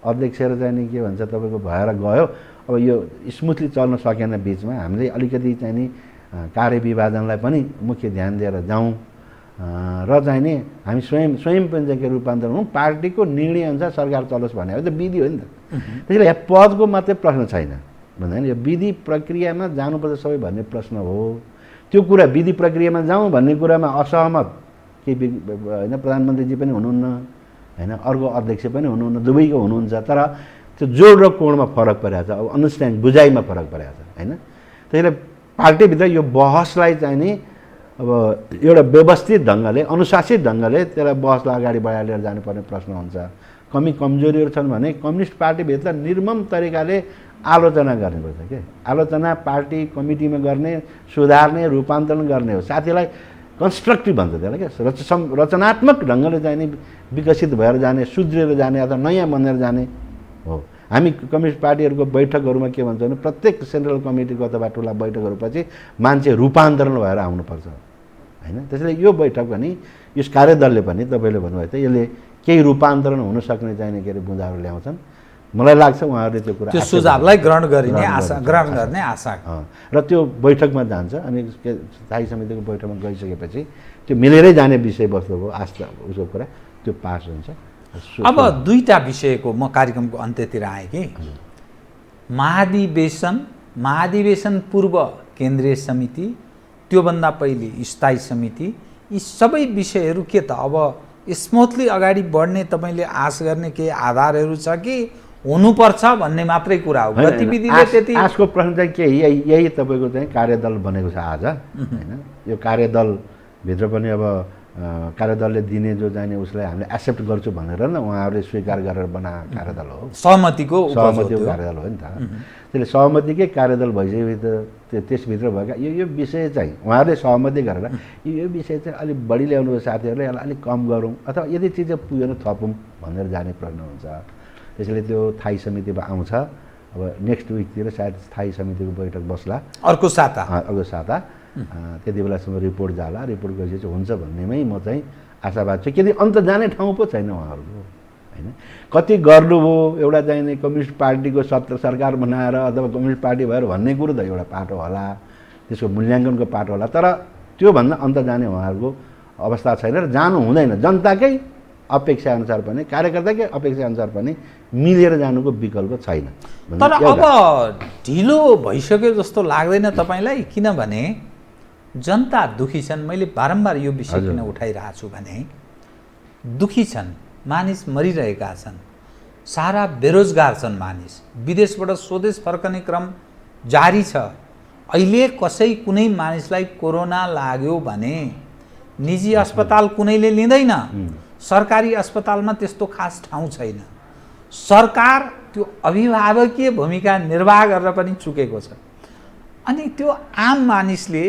अध्यक्ष र चाहिँ नि के भन्छ तपाईँको भएर गयो। अब यो स्मुथली चल्न सकेन बिचमा हामीले अलिकति चाहिँ नि कार्यविभाजनलाई पनि मुख्य ध्यान दिएर जाउँ र चाहिँ नि हामी स्वयं पनि चाहिँ रूपान्तरण हौँ, पार्टीको निर्णय अनुसार सरकार चलोस् भन्ने हो। त्यो विधि हो नि त। त्यसैले यहाँ पदको मात्रै प्रश्न छैन भन्दैन, यो विधि प्रक्रियामा जानुपर्छ सबै भन्ने प्रश्न हो। त्यो कुरा विधि प्रक्रियामा जाउँ भन्ने कुरामा असहमत के होइन प्रधानमन्त्रीजी पनि हुनुहुन्न होइन, अर्को अध्यक्ष पनि हुनुहुन्न, दुवैको हुनुहुन्छ। तर त्यो जोड र कोणमा फरक परेको छ, अब अन्डरस्ट्यान्ड बुझाइमा फरक परेको छ होइन। त्यसैले पार्टीभित्र यो बहसलाई चाहिँ नि अब एउटा व्यवस्थित ढङ्गले अनुशासित ढङ्गले त्यसलाई बहसलाई अगाडि बढाएर लिएर जानुपर्ने प्रश्न हुन्छ। कमजोरीहरू छन् भने कम्युनिस्ट पार्टीभित्र निर्मम तरिकाले आलोचना गर्नुपर्छ के। आलोचना पार्टी कमिटीमा गर्ने, सुधार्ने, रूपान्तरण गर्ने हो। साथीलाई कन्स्ट्रक्टिभ भन्छ त्यसलाई क्या, रचनात्मक ढङ्गले चाहिँ नि विकसित भएर जाने, सुध्रिएर जाने अथवा नयाँ बनेर जाने हो। हामी कम्युनिस्ट पार्टीहरूको बैठकहरूमा के भन्छ भने प्रत्येक सेन्ट्रल कमिटीको अथवा ठुला बैठकहरूपछि मान्छे रूपान्तरण भएर आउनुपर्छ होइन। त्यसैले यो बैठक पनि यस कार्यदलले पनि तपाईँले भन्नुभएको थियो यसले केही रूपान्तरण हुनसक्ने चाहिने के अरे बुँदाहरू ल्याउँछन्। मलाई लाग्छ उहाँहरूले त्यो कुरा त्यो सुझावलाई ग्रहण गर्ने आशा र त्यो बैठकमा जान्छ। अनि स्थायी समितिको बैठकमा गइसकेपछि त्यो मिलेरै जाने विषयवस्तु हो, आस्था उसको कुरा त्यो पास हुन्छ। अब दुईटा विषयको म कार्यक्रमको अन्त्यतिर आएँ कि महाधिवेशन पूर्व केन्द्रीय समिति, त्योभन्दा पहिले स्थायी समिति, यी सबै विषयहरू के त अब स्मुथली अगाडि बढ्ने तपाईँले आश गर्ने केही आधारहरू छ कि हुनुपर्छ भन्ने मात्रै कुरा हो? गतिविधिले त्यति आशको प्रश्न चाहिँ के यही तपाईँको चाहिँ कार्यदल बनेको छ आज होइन। यो कार्यदलभित्र पनि अब कार्यदलले दिने जो जाने उसलाई हामीले एक्सेप्ट गर्छु भनेर न उहाँहरूले स्वीकार गरेर बनाएको कार्यदल हो, सहमतिको कार्यदल हो नि त। त्यसले सहमतिकै कार्यदल भइसकेपछि त्यसभित्र भएका यो विषय चाहिँ उहाँहरूले सहमति गरेर यो विषय चाहिँ अलिक बढी ल्याउनु साथीहरूले यसलाई अलिक कम गरौँ अथवा यदि चिज पुगेन थपौँ भनेर जाने प्रश्न हुन्छ। त्यसैले त्यो स्थायी समितिमा आउँछ। अब नेक्स्ट विकतिर सायद स्थायी समितिको बैठक बस्ला, अर्को साता त्यति बेलासम्म रिपोर्ट जाला। रिपोर्ट गएपछि हुन्छ भन्नेमै म चाहिँ आशावाद छु। किनकि अन्त जाने ठाउँ पो छैन उहाँहरूको होइन। कति गर्नुभयो एउटा चाहिँ नि कम्युनिस्ट पार्टीको सरकार बनाएर अथवा कम्युनिस्ट पार्टी भएर भन्ने कुरो त एउटा पाटो होला, त्यसको मूल्याङ्कनको पाटो होला, तर त्योभन्दा अन्त जाने उहाँहरूको अवस्था छैन र जानु हुँदैन। जनताकै अपेक्षाअनुसार पनि कार्यकर्ताकै अपेक्षाअनुसार पनि मिलेर जानुको विकल्प छैन। तर अब ढिलो भइसक्यो जस्तो लाग्दैन तपाईँलाई? किनभने जनता दुखी छन्। मैले बारम्बार यो विषय किन उठाइरहेको छु भने दुखी छन्, मानिस मरिरहेका छन्, सारा बेरोजगार छन् मानिस, विदेशबाट स्वदेश फर्कने क्रम जारी छ। अहिले कसै कुनै मानिसलाई कोरोना लाग्यो भने निजी अस्पताल कुनैले लिँदैन, सरकारी अस्पतालमा त्यस्तो खास ठाउँ छैन। सरकार त्यो अभिभावकीय भूमिका निर्वाह गरेर पनि चुकेको छ। अनि त्यो आम मानिसले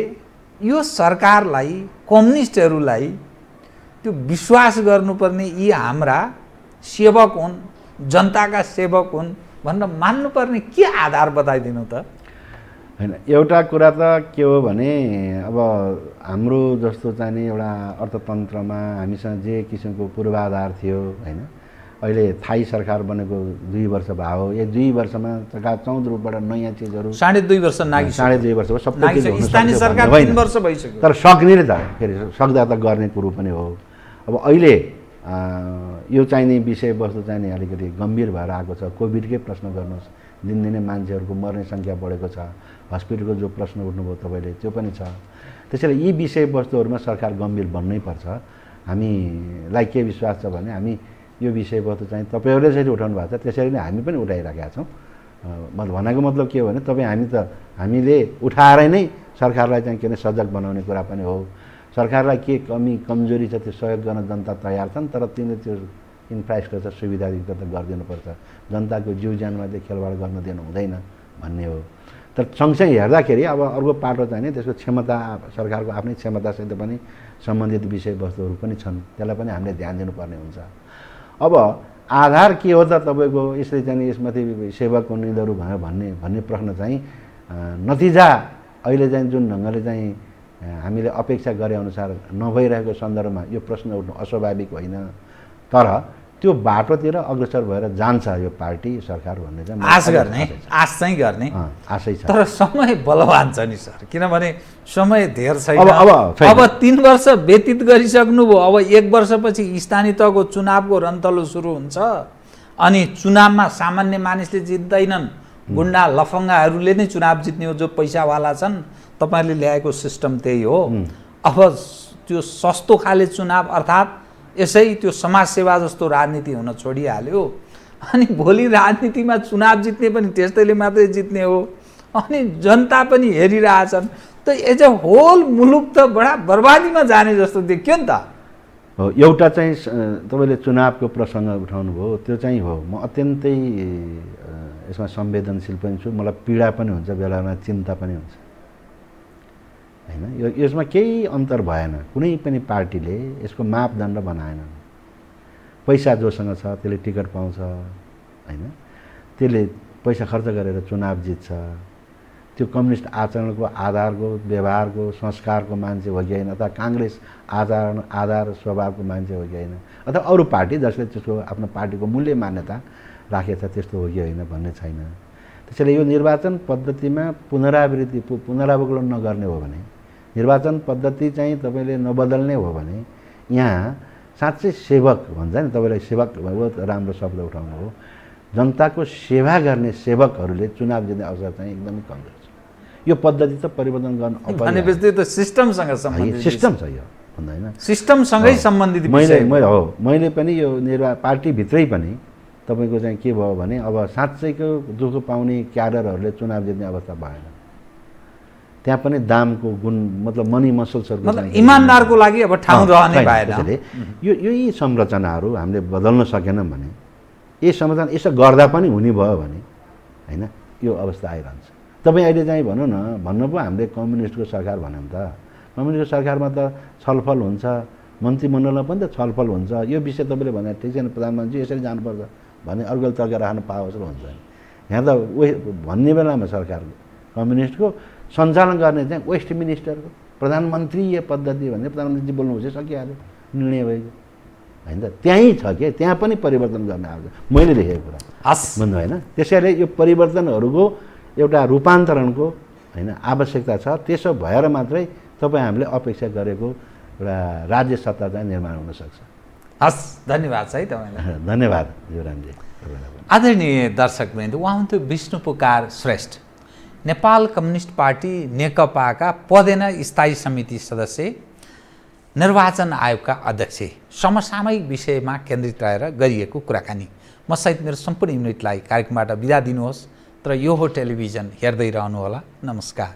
यो सरकारलाई, कम्युनिस्टहरूलाई त्यो विश्वास गर्नुपर्ने यी हाम्रा सेवक हुन्, जनताका सेवक हुन् भनेर मान्नुपर्ने के आधार बताइदिनु त? होइन, एउटा कुरा त के हो भने अब हाम्रो जस्तो चाहिँ नि एउटा अर्थतन्त्रमा हामीसँग जे किसिमको पूर्वाधार थियो होइन, अहिले थाई सरकार बनेको 2 वर्ष भयो। यो 2 वर्षमा सरकार 14 रूपबाट नयाँ चिजहरू 2.5 वर्ष नागिसक्यो। 2.5 वर्ष भयो, सबै चिज हुन स्थानीय सक्यो सरकार होइन। 3 वर्ष भइसक्यो। तर सक्ने त फेरि सक्दा त गर्ने कुरो पनि हो। अब अहिले यो चाहिने विषयवस्तु चाहिँ नि अलिकति गम्भीर भएर आएको छ। कोभिडकै प्रश्न गर्नुहोस्, दिनदिनै मान्छेहरूको मर्ने सङ्ख्या बढेको छ। हस्पिटलको जो प्रश्न उठ्नुभयो तपाईँले त्यो पनि छ। त्यसैले यी विषयवस्तुहरूमा सरकार गम्भीर बन्नै पर्छ। हामीलाई के विश्वास छ भने हामी यो विषयवस्तु चाहिँ तपाईँहरूले जसरी उठाउनु भएको छ त्यसरी नै हामी पनि उठाइराखेका छौँ। भनेको मतलब के हो भने हामीले उठाएरै नै सरकारलाई चाहिँ के भने सजग बनाउने कुरा पनि हो। सरकारलाई के कमी कमजोरी छ त्यो सहयोग गर्न जनता तयार छन्, तर तिनीहरूले त्यो इन्फ्रास्ट्रक्चर सुविधायुक्त त गरिदिनुपर्छ। जनताको जीव ज्यानमा चाहिँ खेलवाड गर्न दिनु हुँदैन भन्ने हो। तर सँगसँगै हेर्दाखेरि अब अर्को पाटो चाहिँ नि त्यसको क्षमता, सरकारको आफ्नै क्षमतासित पनि सम्बन्धित विषयवस्तुहरू पनि छन्, त्यसलाई पनि हामीले ध्यान दिनुपर्ने हुन्छ। अब आधार के हो त तपाईँको यसरी चाहिँ यसमाथि सेवक उम्मेदहरू भयो भन्ने प्रश्न चाहिँ नतिजा अहिले चाहिँ जुन ढङ्गले चाहिँ हामीले अपेक्षा गरे अनुसार नभइरहेको सन्दर्भमा यो प्रश्न उठ्नु अस्वाभाविक होइन। तर त्यो बाटोतिर अग्रसर भएर जान्छ यो पार्टी सरकार भन्ने चाहिँ आश चाहिँ गर्ने आशै छ। तर समय बलवान छ नि सर, किनभने समय धेर छैन। अब 3 वर्ष व्यतीत गरिसक्नुभयो। अब 1 वर्षपछि स्थानीय तहको चुनावको रन्तलो सुरु हुन्छ। अनि चुनावमा सामान्य मानिसले जित्दैनन्, गुन्डा लफङ्गाहरूले नै चुनाव जित्ने हो, जो पैसावाला छन्। तपाईँहरूले ल्याएको सिस्टम त्यही हो। अब त्यो सस्तो खाले चुनाव अर्थात् यसै त्यो समाजसेवा जस्तो राजनीति हुन छोडिहाल्यो। अनि भोलि राजनीतिमा चुनाव जित्ने पनि त्यस्तैले मात्रै जित्ने हो। अनि जनता पनि हेरिरहेछन्। त एज अ होल मुलुक त बडा बर्बादीमा जाने जस्तो देखियो नि त। हो, एउटा चाहिँ तपाईँले चुनावको प्रसङ्ग उठाउनु भयो, त्यो चाहिँ हो। म अत्यन्तै यसमा संवेदनशील पनि छु। मलाई पीडा पनि हुन्छ, बेलामा चिन्ता पनि हुन्छ होइन। यसमा केही अन्तर भएन। कुनै पनि पार्टीले यसको मापदण्ड बनाएन। पैसा जोसँग छ त्यसले टिकट पाउँछ होइन, त्यसले पैसा खर्च गरेर चुनाव जित्छ। त्यो कम्युनिस्ट आचरणको आधारको व्यवहारको संस्कारको मान्छे हो कि होइन, अथवा काङ्ग्रेस आधार स्वभावको मान्छे हो कि होइन, अथवा अरू पार्टी जसले त्यसको आफ्नो पार्टीको मूल्य मान्यता राखेको छ त्यस्तो हो कि होइन भन्ने छैन। त्यसैले यो निर्वाचन पद्धतिमा पुनरावलोकन नगर्ने हो भने, निर्वाचन पद्धति चाहिँ तपाईँले नबदल्ने हो भने यहाँ साँच्चै सेवक भन्छ नि, तपाईँलाई सेवक बहुत राम्रो शब्द उठाउनु हो। जनताको सेवा गर्ने सेवकहरूले चुनाव जित्ने अवसर चाहिँ एकदमै कमजोर छ। यो पद्धति त परिवर्तन गर्न भनेपछि त सिस्टमसँग सम्बन्धित सिस्टम छ यो भन्दा होइन, सिस्टमसँगै सम्बन्धित विषय। मैले पनि यो पार्टीभित्रै पनि तपाईँको चाहिँ के भयो भने अब साँच्चैको दुःख पाउने क्याडरहरूले चुनाव जित्ने अवस्था भएन। त्यहाँ पनि दामको गुण मतलब मनी मसल्सहरूको इमान्दारको लागि अब ठाउँ रहने भएन। यी संरचनाहरू हामीले बदल्न सकेनौँ भने, यी संरचना यसो गर्दा पनि हुने भयो भने होइन यो अवस्था आइरहन्छ। तपाईँ अहिले चाहिँ भनौँ न, भन्नु पो हामीले कम्युनिस्टको सरकार भन्यौँ त, कम्युनिस्टको सरकारमा त छलफल हुन्छ, मन्त्रीमण्डलमा पनि त छलफल हुन्छ। यो विषय तपाईँले भने ठिक छैन, प्रधानमन्त्री यसरी जानुपर्छ भने अर्को तर्क राख्न पाओस् हुन्छ। यहाँ त भन्ने बेलामा सरकार कम्युनिस्टको सञ्चालन गर्ने चाहिँ वेस्ट मिनिस्टरको प्रधानमन्त्रीय पद्धति भने प्रधानमन्त्री बोल्नुहुन्छ सकिहाल्यो, निर्णय भएको होइन त त्यहीँ छ के त्यहाँ पनि परिवर्तन गर्न आउँछ मैले देखेको कुरा हस् भन्नु होइन त्यसैले यो परिवर्तनहरूको एउटा रूपान्तरणको होइन आवश्यकता छ त्यसो भएर मात्रै तपाईँ हामीले अपेक्षा गरेको एउटा राज्य सत्ता चाहिँ निर्माण हुनसक्छ हस् धन्यवाद छ है तपाईँलाई धन्यवाद जीवरामजी तपाईँलाई पनि आदरणीय दर्शकवृन्द उहाँ हुन्थ्यो विष्णु पुकार श्रेष्ठ नेपाल कम्युनिस्ट पार्टी नेकपाका पदेन स्थायी समिति सदस्य निर्वाचन आयोगका अध्यक्ष समसामयिक विषयमा केन्द्रित रहेर गरिएको कुराकानी म सहित मेरो सम्पूर्ण युनिटलाई कार्यक्रमबाट बिदा दिनुहोस् तर यो हो टेलिभिजन हेर्दै रहनुहोला नमस्कार